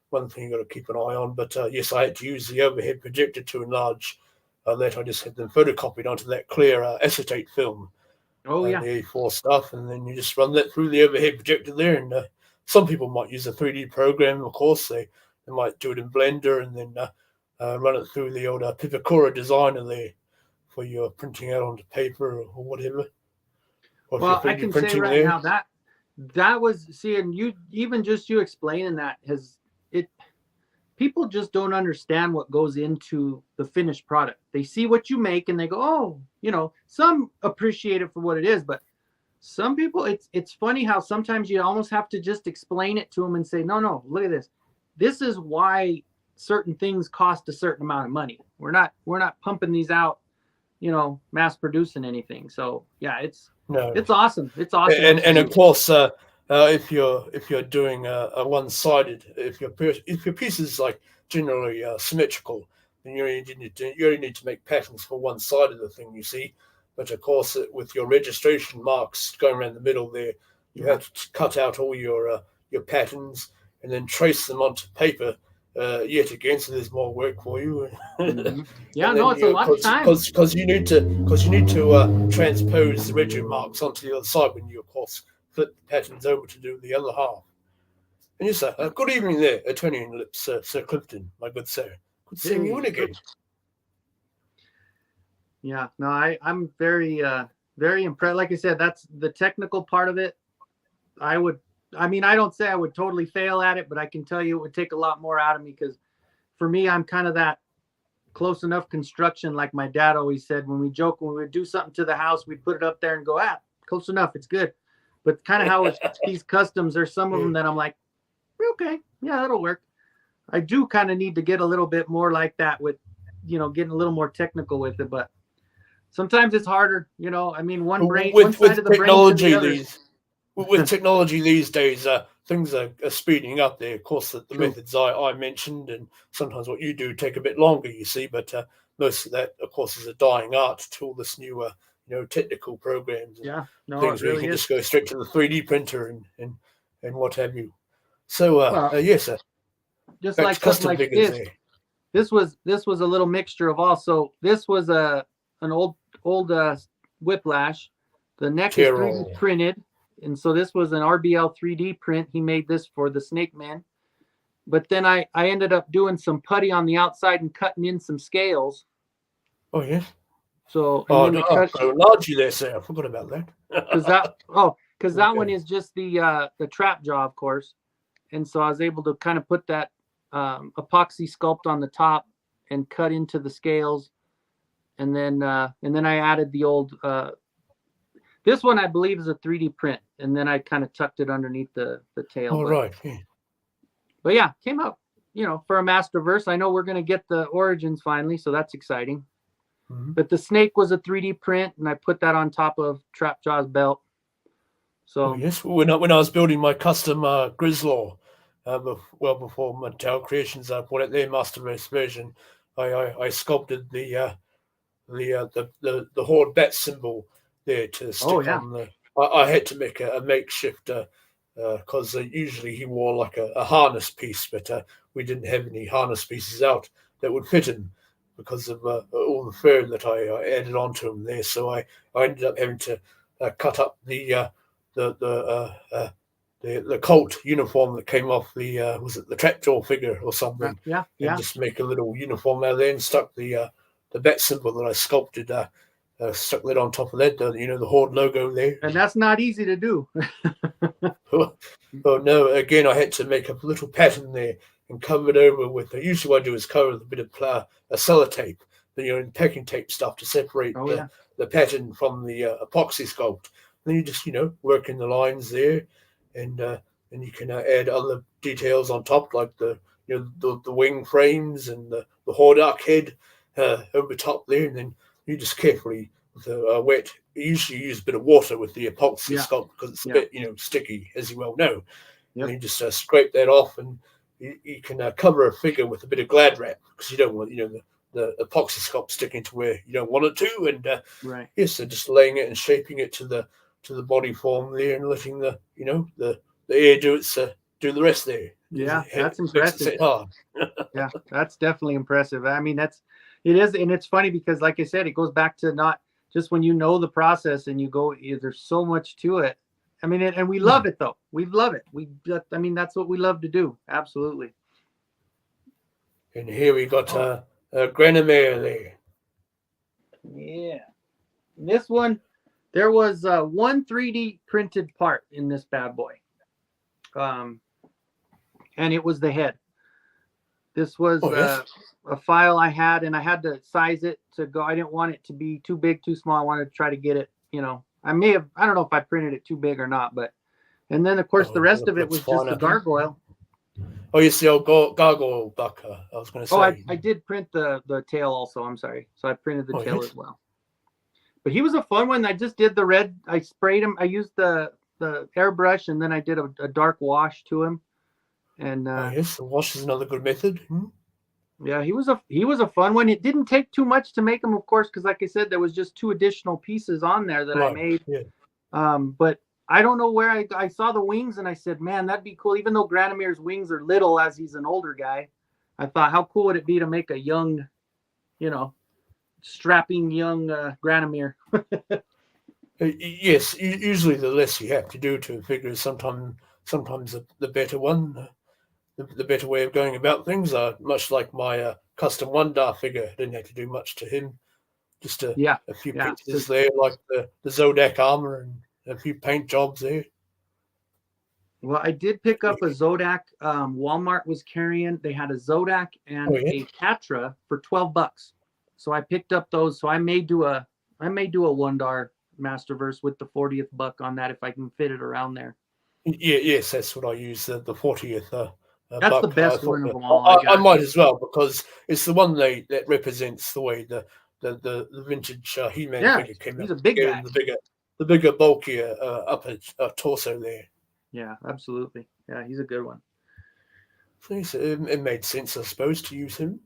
one thing you got to keep an eye on. But yes, I had to use the overhead projector to enlarge that. I just had them photocopied onto that clear acetate film. The A4 stuff, and then you just run that through the overhead projector there. And some people might use a 3D program, of course. They might do it in Blender and then run it through the old Pipakura designer there for your printing out onto paper or whatever. Or well, I can say right now that was, see, and you explaining that people just don't understand what goes into the finished product. They see what you make and they go, oh, some appreciate it for what it is, but some people, it's funny how sometimes you almost have to just explain it to them and say, no, look at this. This is why certain things cost a certain amount of money. We're not pumping these out, mass producing anything. So yeah, it's awesome. It's awesome. And of course, if you're doing a one-sided, if your piece is like generally symmetrical, then you only need to make patterns for one side of the thing, you see. But of course, with your registration marks going around the middle there, you have to cut out all your patterns and then trace them onto paper yet again, so there's more work for you. Mm-hmm. Yeah, no, it's a lot of time because you need to transpose the register marks onto the other side when you, of course, flip the patterns over to do the other half. And yes, sir. Good evening there, Attorney in Lips, Sir Clifton, my good sir. Good seeing you in again. Yeah, no, I'm very impressed. Like I said, that's the technical part of it. I don't say I would totally fail at it, but I can tell you it would take a lot more out of me, because for me, I'm kind of that close enough construction. Like my dad always said, when we would do something to the house, we'd put it up there and go, close enough, it's good. But kind of how it's these customs, there's some of them that I'm like, okay, yeah, that'll work. I do kind of need to get a little bit more like that with, getting a little more technical with it, but sometimes it's harder, I mean, one side of the brain to the other. With technology these days, things are speeding up there. Of course, the methods I mentioned, and sometimes what you do take a bit longer, you see, but most of that, of course, is a dying art to all this new, technical programs. And things where you can just go straight to the 3D printer and what have you. So, yes, sir. Just like custom figures there. This was a little mixture of all. So this was an old Whiplash. The neck is 3D printed. And so this was an RBL 3D print. He made this for the Snake Man. But then I ended up doing some putty on the outside and cutting in some scales. Oh, yeah. So largely there, sir. I forgot about that. Because that one is just the trap jaw, of course. And so I was able to kind of put that epoxy sculpt on the top and cut into the scales. And then I added the old this one, I believe, is a 3D print, and then I kind of tucked it underneath the tail. Right. But yeah, came out, for a Masterverse. I know we're going to get the origins finally, so that's exciting. Mm-hmm. But the snake was a 3D print, and I put that on top of Trapjaw's belt. So yes, when I was building my custom Grislaw, before Mattel Creations brought out their Masterverse version, I sculpted the Horde bat symbol there to stick on the. I had to make a makeshift because usually he wore like a harness piece, but we didn't have any harness pieces out that would fit him because of all the fur that I added onto him there. So I ended up having to cut up the Colt uniform that came off the was it the Trapjaw figure or something? And just make a little uniform out of there and stuck the bat symbol that I sculpted. Stuck that on top of that, the Horde logo there. And that's not easy to do. Oh no! Again, I had to make a little pattern there and cover it over with. Usually, what I do is cover with a bit of sellotape, and packing tape stuff to separate the pattern from the epoxy sculpt. Then you just work in the lines there, and you can add other details on top, like the wing frames and the Horde arc head over top there, and then you just carefully with a wet. You usually use a bit of water with the epoxy sculpt because it's a bit sticky, as you well know. And you just scrape that off, and you can cover a figure with a bit of Glad wrap because you don't want the epoxy sculpt sticking to where you don't want it to. And so just laying it and shaping it to the body form there, and letting the air do the rest there. Yeah, that's impressive. Yeah, that's definitely impressive. I mean, it is, and it's funny because, like I said, it goes back to not just when you know the process and you go, there's so much to it. I mean, and we love it though. We love it. That's what we love to do. Absolutely. And here we got Granamere there. Yeah, this one, there was one 3D printed part in this bad boy, and it was the head. This was a file I had, and I had to size it to go. I didn't want it to be too big, too small. I wanted to try to get it, I don't know if I printed it too big or not, but, and then of course the rest of it was just the gargoyle. Oh, you see, gargoyle buck, I was going to say. Oh, I did print the tail also. I'm sorry. So I printed the tail as well. But he was a fun one. I just did the red. I sprayed him. I used the airbrush, and then I did a dark wash to him. And the wash is another good method. Yeah, he was a fun one. It didn't take too much to make him, of course, because like I said, there was just 2 additional pieces on there that I made. Yeah. But I don't know where I saw the wings, and I said, man, that'd be cool. Even though Granamere's wings are little, as he's an older guy, I thought, how cool would it be to make a young, strapping young Granomir? Yes, usually the less you have to do to a figure is sometimes the better one. The better way of going about things. Much like my custom Wondar figure, I didn't have to do much to him. Just a few pieces there, like the Zodak armor and a few paint jobs there. Well, I did pick up a Zodak. Walmart was carrying. They had a Zodak and a Catra for $12. So I picked up those. So I may do a Wondar Masterverse with the 40th buck on that if I can fit it around there. Yes, that's what I use. The 40th. That's buck. the best one of all. I might as well, because it's the one that represents the way the vintage He-Man figure came out. He's a big guy. The bigger, bulkier upper torso there. Yeah, absolutely. Yeah, he's a good one. So it made sense, I suppose, to use him.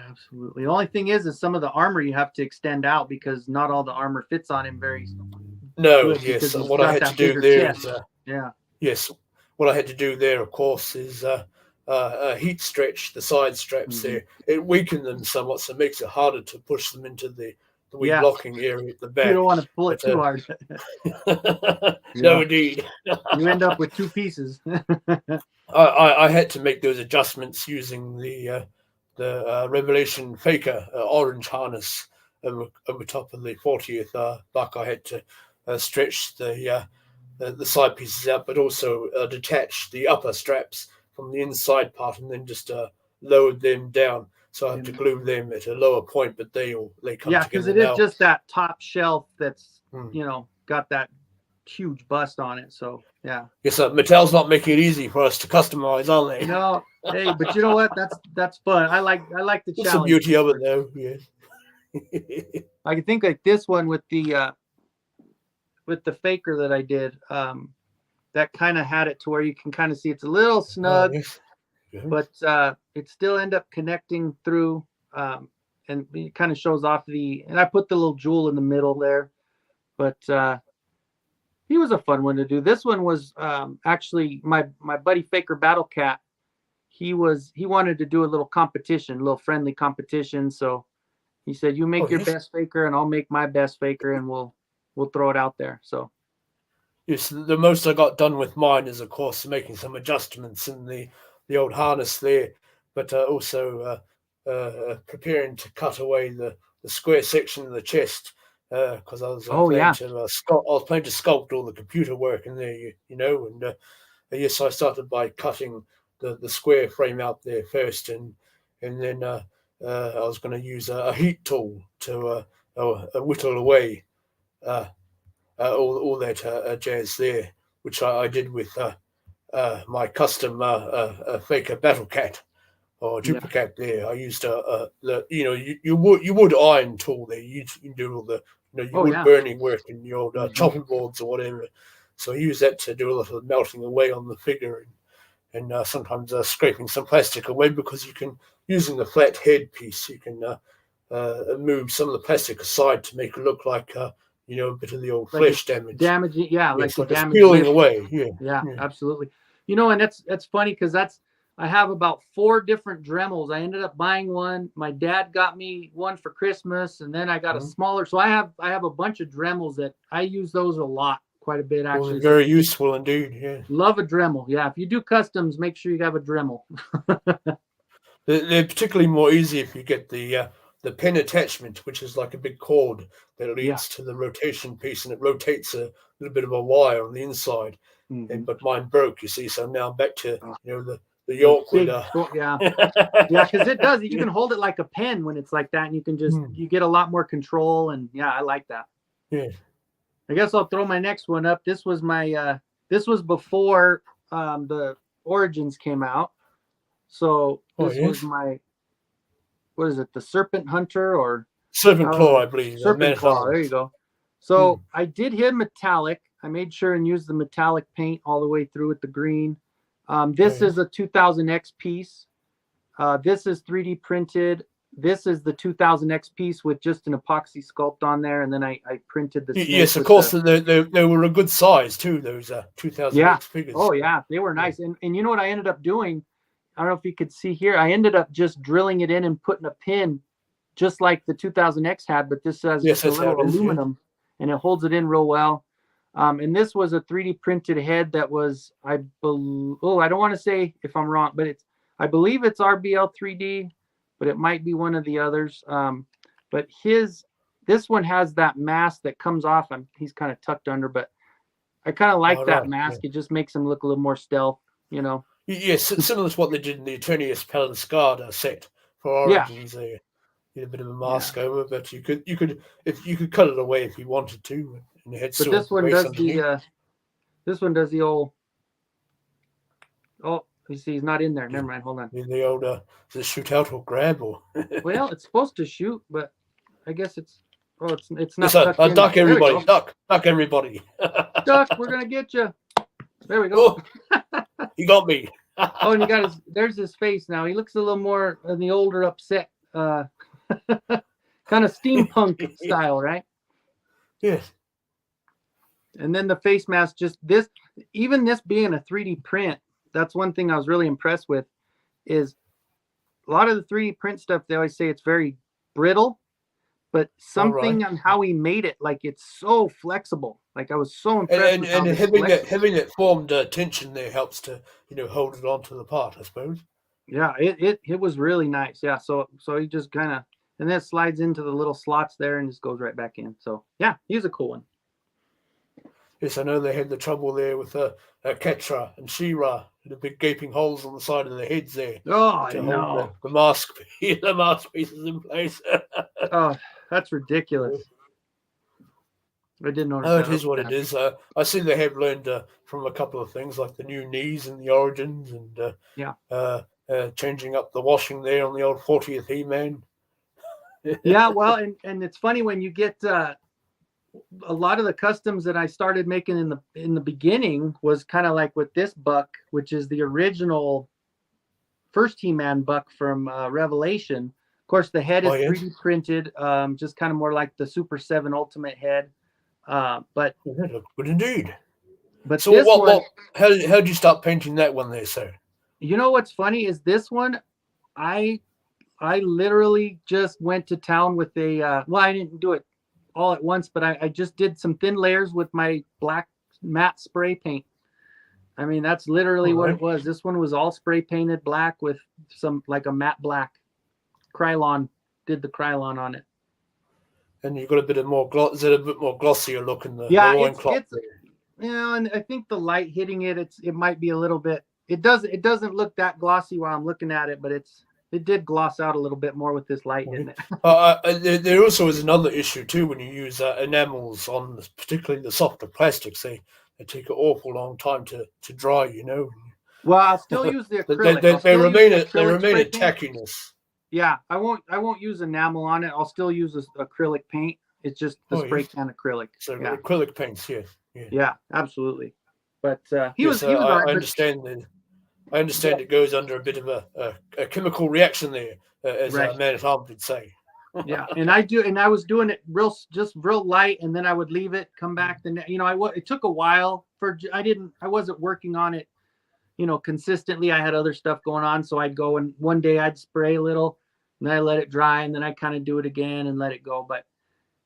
Absolutely. The only thing is some of the armor you have to extend out because not all the armor fits on him very. No, yes. What I had to do there is, yes. What I had to do there, of course, is heat stretch the side straps there. It weakened them somewhat, so it makes it harder to push them into the wee blocking area at the back. You don't want to pull it too hard. No, indeed. You end up with two pieces. I had to make those adjustments using the Revelation Faker orange harness over top of the 40th buck. I had to stretch the side pieces out, but also detach the upper straps from the inside part, and then just lowered them down. So I have to glue them at a lower point, but they come together. Yeah, because it is just that top shelf that's got that huge bust on it. So yeah. Yes, Mattel's not making it easy for us to customize, are they? No, hey, but you know what? That's fun. I like the challenge. That's the beauty of it, though. Yeah. I can think like this one with the faker that I did. That kind of had it to where you can kind of see it's a little snug. Yes. Yeah. But it still end up connecting through, and it kind of shows off and I put the little jewel in the middle there. But he was a fun one to do. This one was actually my buddy Faker Battle Cat. He wanted to do a little competition, a little friendly competition. So he said, "You make your best faker, and I'll make my best faker, and we'll throw it out there." So. Yes, the most I got done with mine is, of course, making some adjustments in the old harness there, but also preparing to cut away the square section of the chest because I was planning to sculpt all the computer work in there, and yes, I started by cutting the square frame out there first, and then I was going to use a heat tool to whittle away all that jazz there, which I did with my custom Faker Battle Cat or Duplicat there. I used you would iron tool there. You do all the wood burning work in your old chopping boards or whatever. So I use that to do a lot of melting away on the figure and sometimes scraping some plastic away, because you can, using the flat head piece, you can move some of the plastic aside to make it look like a bit of the old flesh damage. Damaging, like the damage peeling away. Yeah, absolutely. And that's funny because I have about 4 different Dremels. I ended up buying one. My dad got me one for Christmas, and then I got a smaller. So I have a bunch of Dremels that I use those a lot, quite a bit actually. Well, very useful indeed. Yeah, love a Dremel. Yeah, if you do customs, make sure you have a Dremel. They're particularly more easy if you get the pin attachment, which is like a big cord that leads to the rotation piece, and it rotates a little bit of a wire on the inside. But mine broke, you see, so now I'm back to the awkward. Because it does. You can hold it like a pen when it's like that, and you can just you get a lot more control. And I like that. Yeah. I guess I'll throw my next one up. This was my this was before the Origins came out, so this was my. What is it? The Serpent Hunter or Serpent Claw, I believe. Serpent Claw. There you go. So I did him metallic. I made sure and used the metallic paint all the way through with the green. This is a 2000X piece. This is 3D printed. This is the 2000X piece with just an epoxy sculpt on there, and then I printed the. Yes, of course. They were a good size too. Those 2000X figures. Oh yeah, they were nice. And you know what I ended up doing I don't know if you could see here. I ended up just drilling it in and putting a pin, just like the 2000X had, but this has just a little aluminum, and it holds it in real well. And this was a 3D printed head that was, I don't want to say if I'm wrong, but I believe it's RBL 3D, but it might be one of the others. But this one has that mask that comes off. He's kind of tucked under, but I kind of like that mask. Yeah. It just makes him look a little more stealth, you know. Yes, similar to what they did in the Eternius Palanscada set for Origins. Yeah. You had a bit of a mask over, but you could cut it away if you wanted to. And but this one does the old. Oh, you see, he's not in there. Never mind. Hold on. The old does it shoot out or grab or? Well, it's supposed to shoot, but I guess it's not. Duck everybody! Duck everybody! Duck, we're gonna get you. There we go. Oh, he got me. Oh, and there's his face now. He looks a little more in the older, upset, kind of steampunk style, right? Yes. And then the face mask, this being a 3D print, that's one thing I was really impressed with, is a lot of the 3D print stuff, they always say it's very brittle, but something on how he made it, like it's so flexible. Like I was so impressed. And having it formed tension there helps to hold it onto the part, I suppose. Yeah, it was really nice. Yeah, so he just kind of, and then it slides into the little slots there and just goes right back in. So yeah, he's a cool one. Yes, I know they had the trouble there with Ketra and She-Ra, the big gaping holes on the side of the heads there. Oh, I know. The mask pieces in place. Oh, that's ridiculous. I didn't notice. Oh, it is what it is. I see they have learned from a couple of things like the new knees and the Origins, and changing up the washing there on the old 40th He-Man. Yeah, well, and it's funny when you get a lot of the customs that I started making in the beginning was kind of like with this buck, which is the original first He-Man buck from Revelation. Of course, the head is 3D printed, just kind of more like the Super 7 Ultimate head. But good indeed. But so how did you start painting that one there, sir? You know what's funny is this one, I literally just went to town with I didn't do it all at once, but I just did some thin layers with my black matte spray paint. I mean, that's literally what it was. This one was all spray painted black with some like a matte black. Krylon, did the Krylon on it. And you've got a bit more glossier look in the loin cloth. And I think the light hitting it, it might be a little bit. It doesn't look that glossy while I'm looking at it, but it did gloss out a little bit more with this light in it. There also is another issue too when you use enamels on particularly the softer plastics. They take an awful long time to dry. Well, I'll still use the acrylic. They remain a tackiness. Yeah, I won't use enamel on it. I'll still use acrylic paint. It's just the spray can acrylic. So acrylic paints, yeah, absolutely. But I understand. I understand it goes under a bit of a chemical reaction there, as Man-at-Arms would say. Yeah, and I was doing it real light, and then I would leave it, come back. It took a while I wasn't working on it, consistently. I had other stuff going on, so I'd go and one day I'd spray a little, and then I let it dry, and then I kind of do it again and let it go. But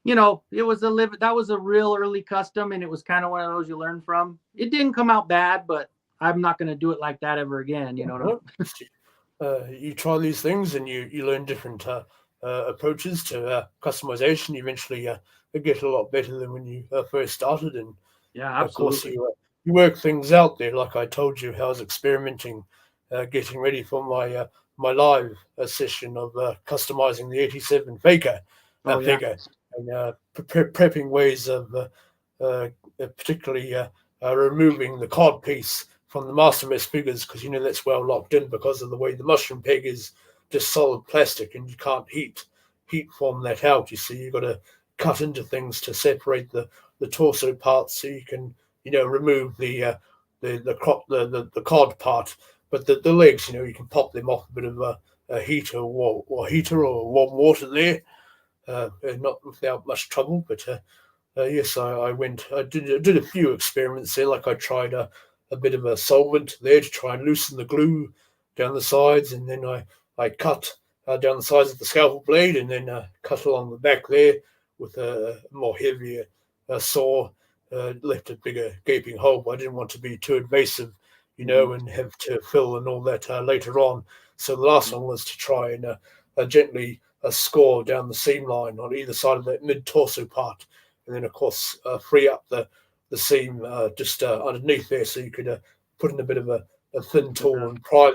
that was a real early custom, and it was kind of one of those you learn from. It didn't come out bad, but I'm not going to do it like that ever again. You try these things and you learn different approaches to customization. You eventually get a lot better than when you first started. And yeah, absolutely. Of course, you work things out there. Like I told you, how I was experimenting, getting ready for my live session of customizing the 87 Faker figure, and prepping ways of particularly removing the cod piece from the Masterversal figures, because that's well locked in because of the way the mushroom peg is just solid plastic, and you can't heat form that out. You see, you've got to cut into things to separate the torso parts, so you can remove the cod part, but the legs, you can pop them off a bit of a heater or warm water there, not without much trouble. But yes, I did a few experiments there. Like I tried a bit of a solvent there to try and loosen the glue down the sides, and then I cut down the sides of the scalpel blade, and then cut along the back there with a more heavier saw. Left a bigger gaping hole, but I didn't want to be too invasive, and have to fill and all that later on. So the last one was to try and gently score down the seam line on either side of that mid-torso part, and then of course free up the seam just underneath there, so you could put in a bit of a thin tool and pry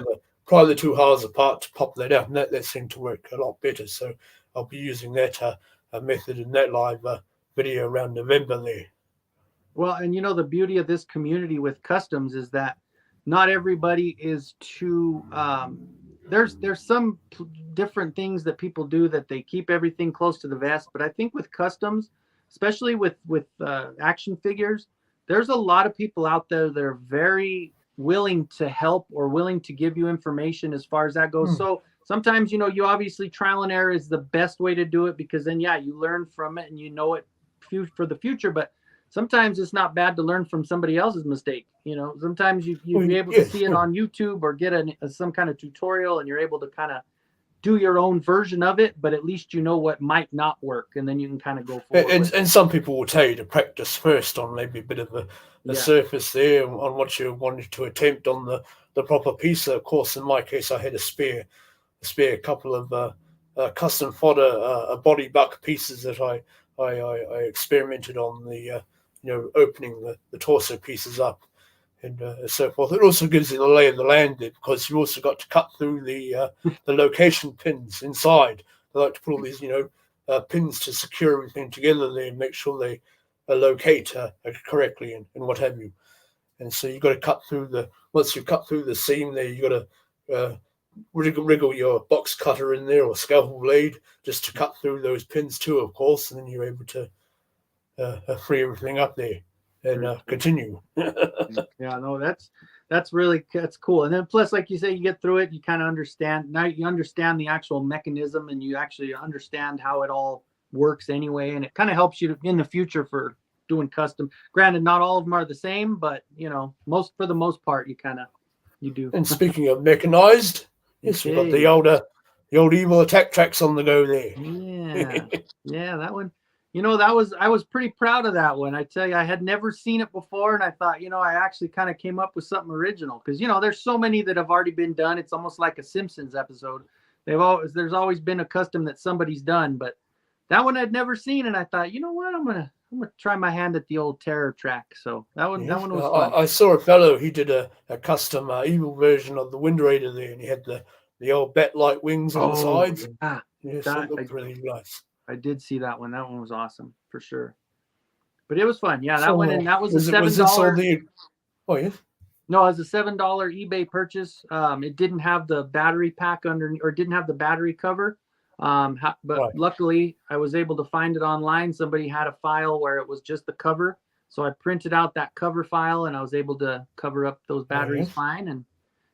the two halves apart to pop that out, and that seemed to work a lot better. So I'll be using that method in that live video around November there. Well, and the beauty of this community with customs is that not everybody is too there's some different things that people do that they keep everything close to the vest, but I think with customs, especially with action figures, there's a lot of people out there that are very willing to help or willing to give you information as far as that goes. So sometimes, you obviously trial and error is the best way to do it, because then, you learn from it and you know it for the future. But sometimes it's not bad to learn from somebody else's mistake. Sometimes you'll be able to see it on YouTube or get some kind of tutorial, and you're able to kind of do your own version of it, but at least you know what might not work, and then you can kind of go forward. And some people will tell you to practice first on maybe a bit of the surface there on what you wanted to attempt on the proper piece. Of course, in my case, I had a spare couple of custom fodder body buck pieces that I experimented on the opening the torso pieces up and so forth. It also gives you the lay of the land there, because you also got to cut through the location pins inside. They like to put all these pins to secure everything together there and make sure they locate correctly and what have you. And so you've got to cut through once you've cut through the seam there, you've got to wriggle your box cutter in there or scalpel blade just to cut through those pins too, of course, and then you're able to free everything up there and continue. That's cool. And then plus, like you say, you get through it, you kind of understand. Now you understand the actual mechanism, and you actually understand how it all works anyway, and it kind of helps you in the future for doing custom. Granted, not all of them are the same, but for the most part, you do. And speaking of mechanized, yes, we've got the old evil attack tracks on the go there. Yeah, that one. I was pretty proud of that one. I tell you, I had never seen it before, and I thought, I actually kind of came up with something original, because there's so many that have already been done. It's almost like a Simpsons episode. There's always been a custom that somebody's done, but that one I'd never seen, and I thought, what, I'm gonna try my hand at the old terror track. So that one was fun. I saw a fellow, he did a custom evil version of the Wind Raider there, and he had the old bat-like wings on the sides. Yeah, so it looked really nice. I did see that one. That one was awesome for sure. But it was fun. Yeah, that one, and that was a $7. Oh yeah. No, it was a $7 eBay purchase. It didn't have the battery pack or didn't have the battery cover. But luckily, I was able to find it online. Somebody had a file where it was just the cover, so I printed out that cover file, and I was able to cover up those batteries fine,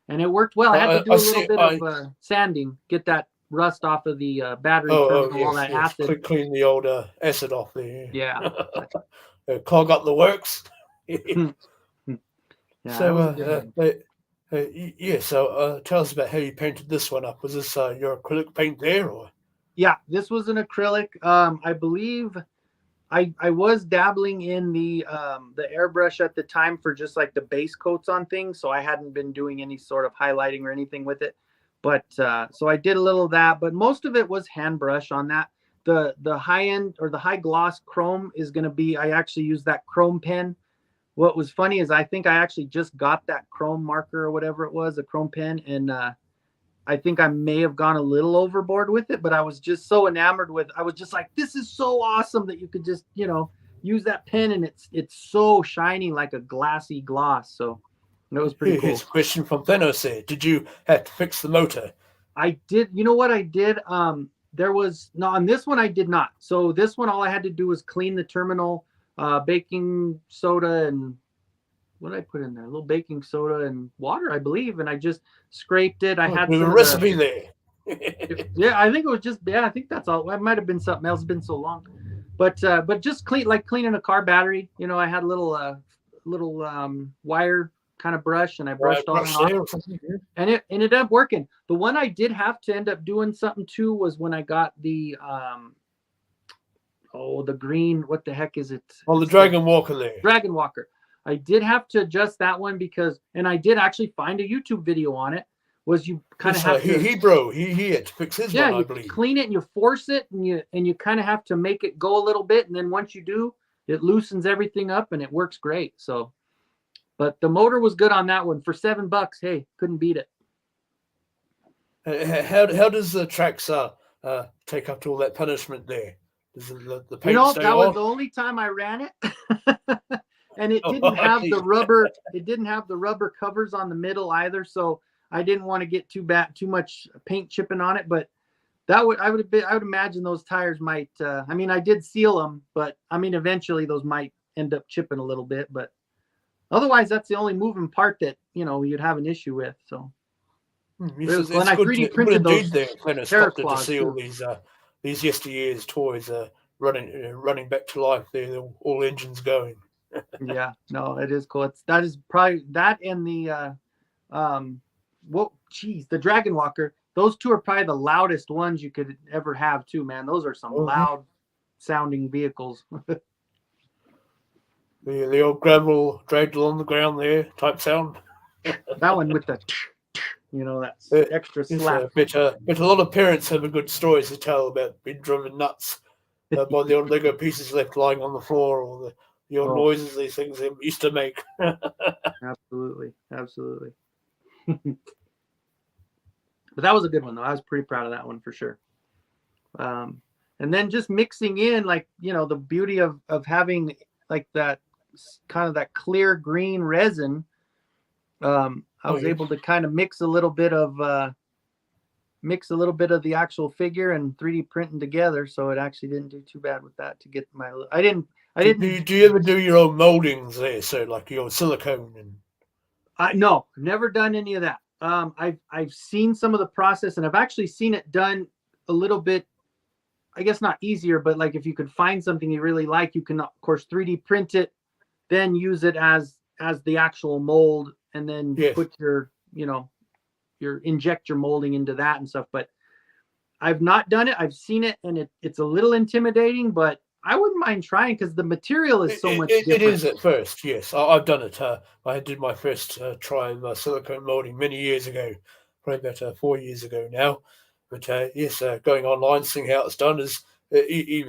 and it worked well. I had to do a little bit of sanding, get that rust off of the battery terminal, all that acid. Clean the old acid off there. Yeah. Clog up the works. So tell us about how you painted this one up. Was this your acrylic paint there, or? Yeah, this was an acrylic. I believe I was dabbling in the airbrush at the time for just like the base coats on things, so I hadn't been doing any sort of highlighting or anything with it. But so I did a little of that, but most of it was hand brush on that. The high end or the high gloss chrome is going to be, I actually use that chrome pen. What was funny is I think I actually just got that chrome marker or whatever it was, a chrome pen, and I think I may have gone a little overboard with it, but I was just so enamored with, I was just like, this is so awesome that you could just, use that pen, and it's so shiny like a glassy gloss. So that was pretty cool. Here's a question from Thanos here. Did you have to fix the motor? I did. You know what I did? There was, no, on this one I did not. So this one, all I had to do was clean the terminal, baking soda, and what did I put in there? A little baking soda and water, I believe. And I just scraped it. I had a recipe there. Yeah, I think it was just, I think that's all. It might have been something else. It's been so long. But just cleaning a car battery. I had a little wire kind of brush, and I brushed all that off, and it ended up working. The one I did have to end up doing something to was when I got the the green, what the heck is it? Oh, the Dragon Walker there. Dragon Walker. I did have to adjust that one because, and I did actually find a YouTube video on it, was you kind of have to... He had to fix his one, I believe. Clean it and you force it, and you kind of have to make it go a little bit, and then once you do, it loosens everything up and it works great. So, but the motor was good on that one for $7. Hey, couldn't beat it. How does the tracks take up to all that punishment there? Does the paint stay that on? was the only time I ran it. And it didn't have the rubber. It didn't have the rubber covers on the middle either, so I didn't want to get too much paint chipping on it. But I would imagine those tires might. I mean, I did seal them, but I mean, eventually those might end up chipping a little bit. But otherwise, that's the only moving part that you'd have an issue with. So when I 3D printed those tariff claws to see all these yesteryear's toys running back to life. They're all engines going. Yeah, no, it is cool. That is probably that, and the the Dragon Walker. Those two are probably the loudest ones you could ever have too, man. Those are some loud sounding vehicles. the old gravel dragged along the ground there type sound. That one with the that's extra slap. But a lot of parents have a good stories to tell about being driven nuts by the old Lego pieces left lying on the floor, or the old noises these things used to make. Absolutely. But that was a good one, though. I was pretty proud of that one for sure. And then just mixing in, like, the beauty of having like that kind of that clear green resin. I was able to kind of mix a little bit of the actual figure and 3D printing together, so it actually didn't do too bad with that to get my. I didn't. Do you ever do your own moldings there? So like your silicone and. No, I've never done any of that. I've seen some of the process, and I've actually seen it done a little bit. I guess not easier, but like if you could find something you really like, you can of course 3D print it, then use it as the actual mold, and then put your inject your molding into that and stuff. But I've not done it. I've seen it, and it's a little intimidating, but I wouldn't mind trying because the material is so much different. It is at first, yes. I've done it. I did my first try of silicone molding many years ago, probably about 4 years ago now. But yes, going online, seeing how it's done is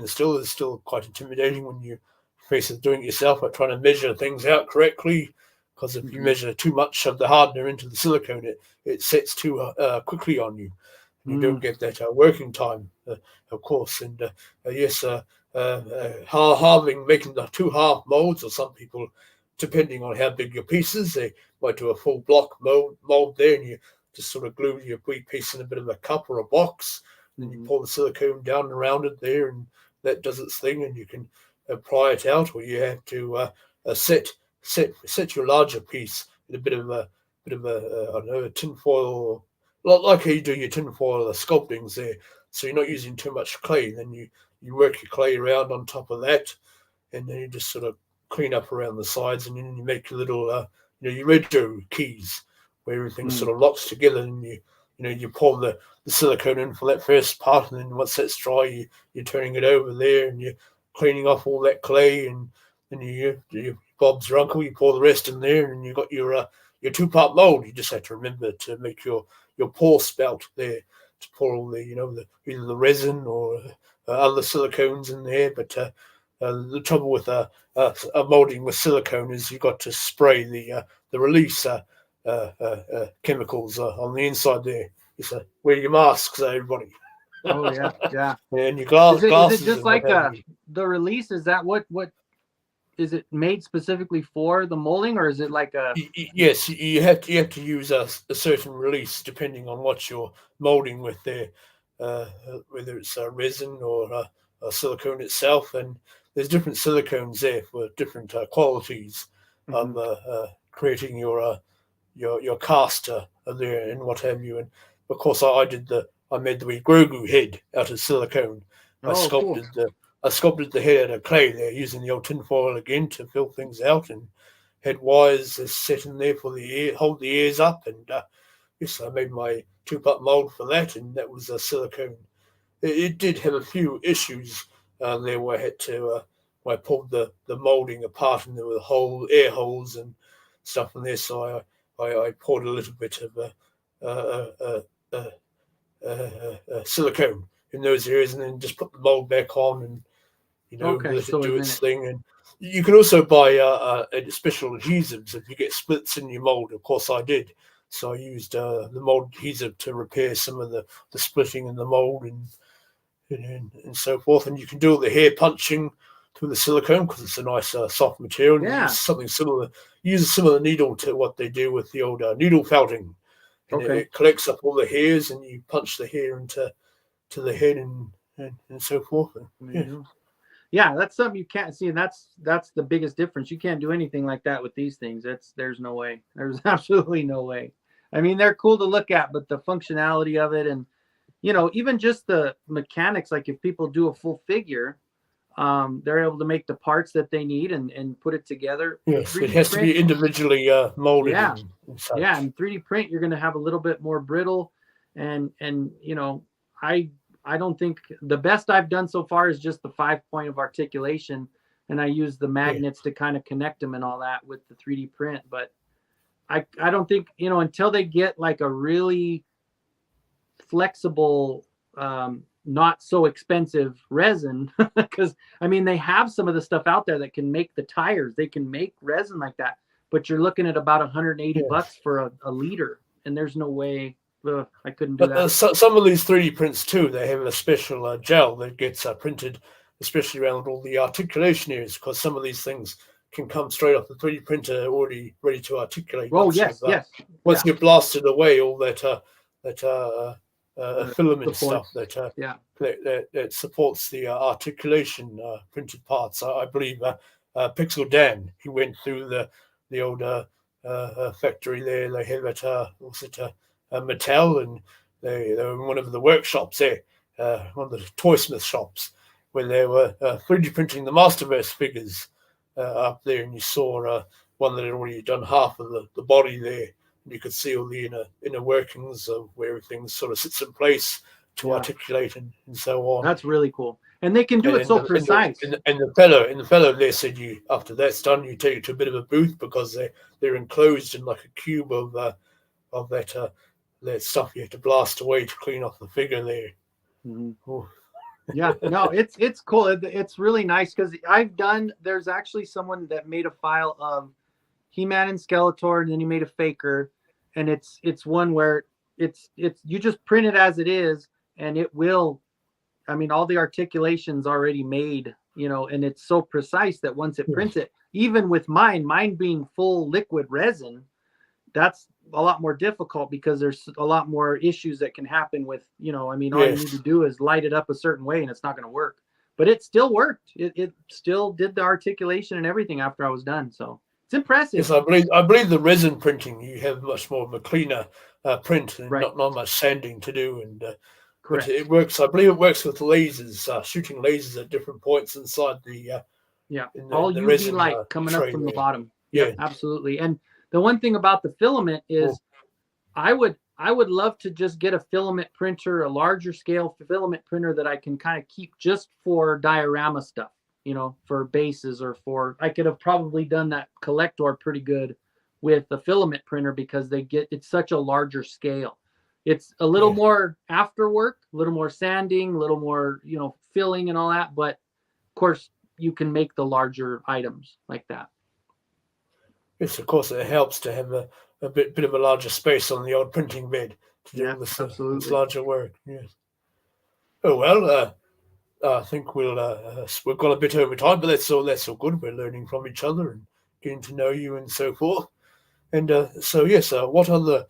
still quite intimidating when you face it doing it yourself, but trying to measure things out correctly. Because if you measure too much of the hardener into the silicone, it sets too quickly on you. And you don't get that working time, of course. And yes, making the 2 half molds, or some people, depending on how big your piece is, they might do a full block mold there, and you just sort of glue your wee piece in a bit of a cup or a box, and then you pour the silicone down around it there, and that does its thing, and you can pry it out, or you have to set your larger piece in a bit of a tin foil, like how you do your tin foil sculptings there. So you're not using too much clay. Then you work your clay around on top of that, and then you just sort of clean up around the sides, and then you make your little your Rego keys where everything sort of locks together, and you pour the silicone in for that first part, and then once that's dry, you're turning it over there, and you're cleaning off all that clay, and then you Bob's your uncle, you pour the rest in there, and you got your 2-part mold. You just have to remember to make your pour spout there to pour all the either the resin or other silicones in there. But the trouble with a molding with silicone is you got to spray the release chemicals on the inside there. So wear your masks, everybody. Oh yeah. And your glasses. Is it just like the release? Is that what? Is it made specifically for the molding, or is it like a? Yes, you have to use a certain release depending on what you're molding with there, whether it's resin or silicone itself. And there's different silicones there for different qualities of creating your cast there and what have you. And of course, I made the wee Grogu head out of silicone. I sculpted the head out of clay there using the old tin foil again to fill things out, and had wires set in there for hold the ears up, and yes, I made my 2-part mold for that, and that was a silicone. It did have a few issues there where I had to where I pulled the molding apart, and there were air holes and stuff in there, so I poured a little bit of silicone in those areas, and then just put the mold back on, and let it do its thing. And you can also buy special adhesives if you get splits in your mold. Of course, I did. So I used the mold adhesive to repair some of the splitting in the mold and so forth. And you can do all the hair punching through the silicone because it's a nice soft material. And use something similar. Use a similar needle to what they do with the old needle felting. And it collects up all the hairs, and you punch the hair into the head and so forth. Yeah, that's something you can't see, and that's the biggest difference. You can't do anything like that with these things. There's no way. There's absolutely no way. I mean, they're cool to look at, but the functionality of it, and even just the mechanics, like if people do a full figure, they're able to make the parts that they need and put it together. Yes, it has to be individually molded. Yeah, and 3D print, you're going to have a little bit more brittle, and I don't think the best I've done so far is just the 5-point of articulation, and I use the magnets to kind of connect them and all that with the 3D print. But I don't think, until they get like a really flexible, not so expensive resin, because I mean, they have some of the stuff out there that can make the tires. They can make resin like that, but you're looking at about $180 for a liter, and there's no way. I couldn't do that. Some of these 3D prints too, they have a special gel that gets printed, especially around all the articulation areas, because some of these things can come straight off the 3D printer already ready to articulate. Oh, yes. Once you've blasted away all that filament stuff that supports the articulation printed parts. I believe Pixel Dan, he went through the old factory there. They have it. Mattel, and they were in one of the workshops there, one of the Toysmith shops, where they were 3D printing the Masterverse figures up there, and you saw one that had already done half of the body there, and you could see all the inner workings of where everything sort of sits in place to articulate and so on. That's really cool, and they can do it so precise. And the fellow there said, you after that's done, you take it to a bit of a booth because they're enclosed in like a cube of that stuff you have to blast away to clean off the figure there. Mm-hmm. Yeah, no, it's cool. It's really nice because there's actually someone that made a file of He-Man and Skeletor, and then he made a faker, and it's one where it's you just print it as it is, and it will, I mean, all the articulation's already made, and it's so precise that once it prints it, even with mine being full liquid resin, that's a lot more difficult because there's a lot more issues that can happen with, all you need to do is light it up a certain way and it's not going to work. But it still worked. It still did the articulation and everything after I was done. So it's impressive. Yes, I believe the resin printing, you have much more of a cleaner print and not much sanding to do. And correct. But it works. I believe it works with lasers, shooting lasers at different points inside the all UV resin, light coming up from the bottom. Yeah, absolutely. And the one thing about the filament is I would love to just get a filament printer, a larger scale filament printer that I can kind of keep just for diorama stuff, for bases or I could have probably done that collector pretty good with a filament printer because it's such a larger scale. It's a little more after work, a little more sanding, a little more, filling and all that. But of course you can make the larger items like that. Yes, of course, it helps to have a bit of a larger space on the old printing bed to do this larger work. Yes. Oh well, I think we've gone a bit over time, but that's all good. We're learning from each other and getting to know you and so forth. And so yes, what other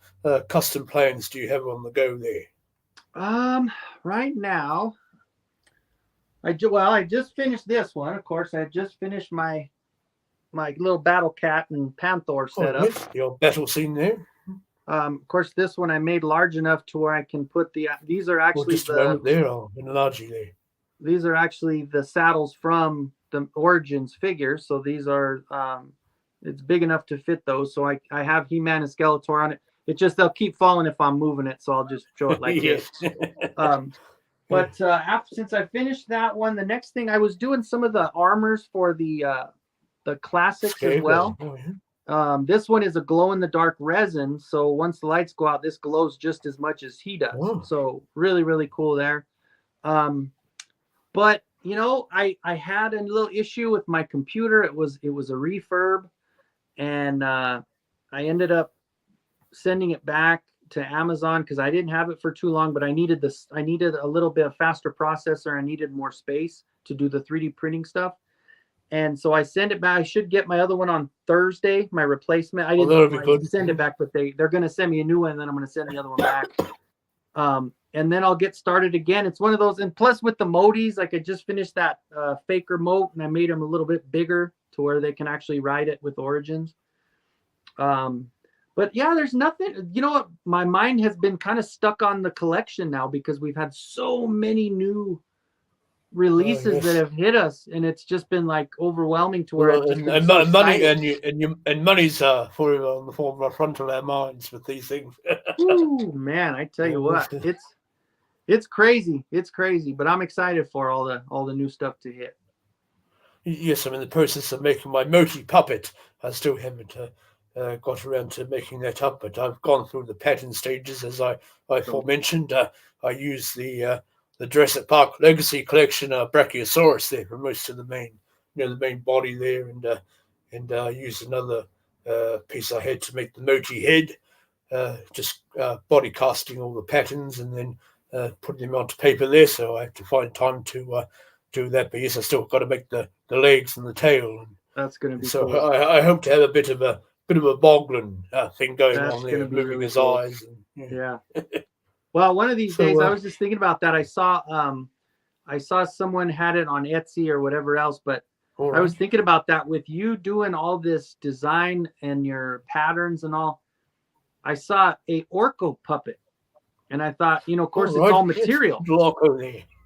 custom plans do you have on the go there? Right now, I just finished this one. Of course, I just finished my little Battle Cat and Panther setup. Yes, your battle scene there. Of course, this one I made large enough to where I can put these are actually These are actually the saddles from the Origins figures. So these are it's big enough to fit those. So I have He-Man and Skeletor on it. It just, they'll keep falling if I'm moving it, so I'll just show it like this. But since I finished that one, the next thing, I was doing some of the armors for the classics as well. This one is a glow-in-the-dark resin, so once the lights go out, this glows just as much as he does. Whoa. So really, really cool there. But you know, I had a little issue with my computer. It was a refurb, and I ended up sending it back to Amazon because I didn't have it for too long, but I needed a little bit of faster processor. I needed more space to do the 3D printing stuff. And so I send it back. I should get my other one on Thursday, my replacement. I didn't send it back, but they're going to send me a new one, and then I'm going to send the other one back. And then I'll get started again. It's one of those, and plus with the Modis, like I just finished that Faker Moat, and I made them a little bit bigger to where they can actually ride it with Origins. But yeah, there's nothing, you know what? My mind has been kind of stuck on the collection now because we've had so many new releases that have hit us, and it's just been like overwhelming to where money's on the forefront of our minds with these things. Ooh, man, I tell you what, it's crazy. It's crazy, but I'm excited for all the new stuff to hit. Yes, I'm in the process of making my Moti puppet. I still haven't got around to making that up, but I've gone through the pattern stages as I aforementioned. I use the Jurassic Park Legacy Collection Brachiosaurus there for most of the main body there, and I used another piece I had to make the Moti head, just body casting all the patterns and then putting them onto paper there. So I have to find time to do that. But yes, I still got to make the legs and the tail. That's going to be so cool. I hope to have a bit of a Boglin thing going on there, moving really his cool. Eyes. And, yeah. Well, one of these days, I was just thinking about that. I saw someone had it on Etsy or whatever else, but I was thinking about that with you doing all this design and your patterns and all. I saw a Orko puppet, and I thought, you know, of course, it's all material.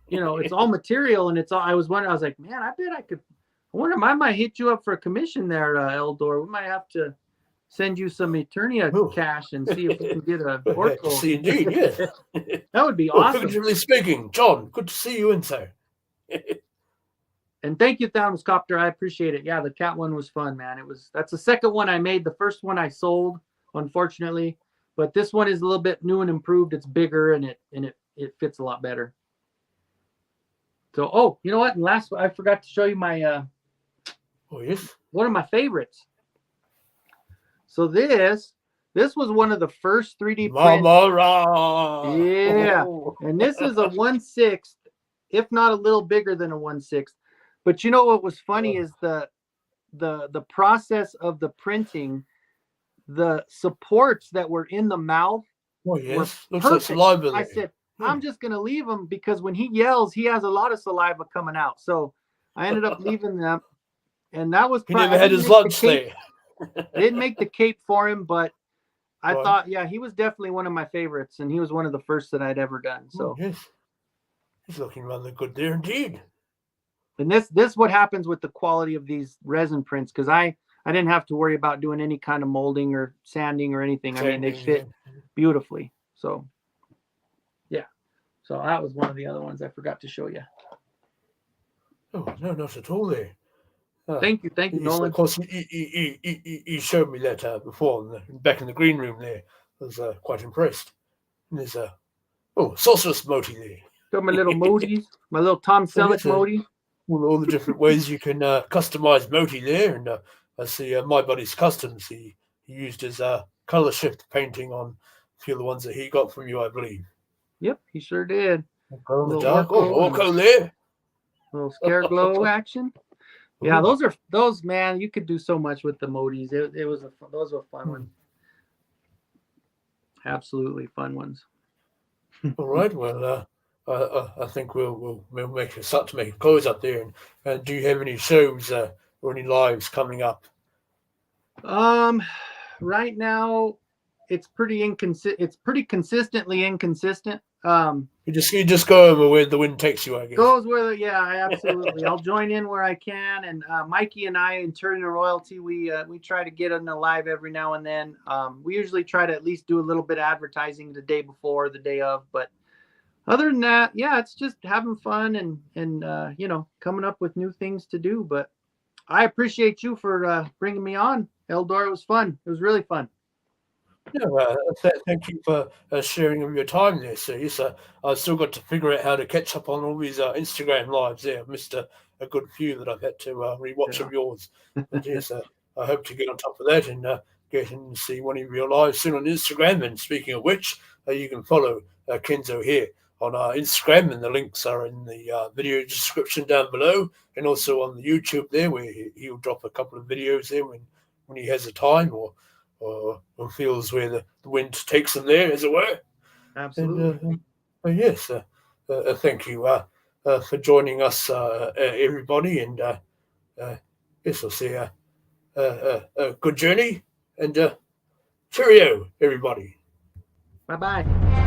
You know, it's all material, and I was wondering, I was like, man, I bet I wonder, I might hit you up for a commission there, Eldor. We might have to send you some Eternia cash and see if we can get a Orko. See, indeed, yes. That would be awesome. Figuratively speaking, John, good to see you in, sir. And thank you, Thanos Copter. I appreciate it. Yeah, the cat one was fun, man. That's the second one I made. The first one I sold, unfortunately, but this one is a little bit new and improved. It's bigger and it fits a lot better. So, you know what? And last, I forgot to show you my one of my favorites. So this was one of the first 3D prints. Yeah. And this is a 1/6, if not a little bigger than a 1/6. But you know what was funny is the process of the printing, the supports that were in the mouth were perfect. I said, I'm just going to leave them because when he yells, he has a lot of saliva coming out. So I ended up leaving them. And that was probably, he never had his lunch there. I didn't make the cape for him, but I thought, yeah, he was definitely one of my favorites, and he was one of the first that I'd ever done. So he's looking rather good there indeed. And this what happens with the quality of these resin prints, because I didn't have to worry about doing any kind of molding or sanding or anything. I mean, they fit beautifully. So yeah. So that was one of the other ones I forgot to show you. Oh, no, not at all there. Thank you, Nolan. Of course, he showed me that before, back in the green room there. I was quite impressed. And there's Sorceress Moti there. Got my little Motis, my little Tom Selleck Moti. All the different ways you can customize Moti there. And I see My Buddy's Customs, he used his color shift painting on a few of the ones that he got from you, I believe. Yep, he sure did. Orko there. A little scare glow action. Yeah, those man, you could do so much with the Motis. Those were fun ones. Absolutely fun ones. All right, well, I think we'll make a start to make a close up there. And do you have any shows or any lives coming up? Right now, it's pretty inconsistent. It's pretty consistently inconsistent. You just go over where the wind takes you, I guess. Goes where, absolutely. I'll join in where I can. And Mikey and I in Turning to Royalty, we try to get on the live every now and then. We usually try to at least do a little bit of advertising the day before, the day of. But other than that, it's just having fun and coming up with new things to do. But I appreciate you for bringing me on, Eldor. It was fun. It was really fun. Yeah, thank you for sharing of your time there. So yes, I've still got to figure out how to catch up on all these Instagram lives there. I've missed a good few that I've had to rewatch of yours. But yes, I hope to get on top of that and get and see one of your lives soon on Instagram. And speaking of which, you can follow Kenzo here on our Instagram, and the links are in the video description down below, and also on the YouTube there, where he'll drop a couple of videos there when he has the time or feels where the wind takes them there, as it were. Absolutely. And yes, thank you for joining us, everybody. And yes, I'll say a good journey and cheerio, everybody. Bye-bye.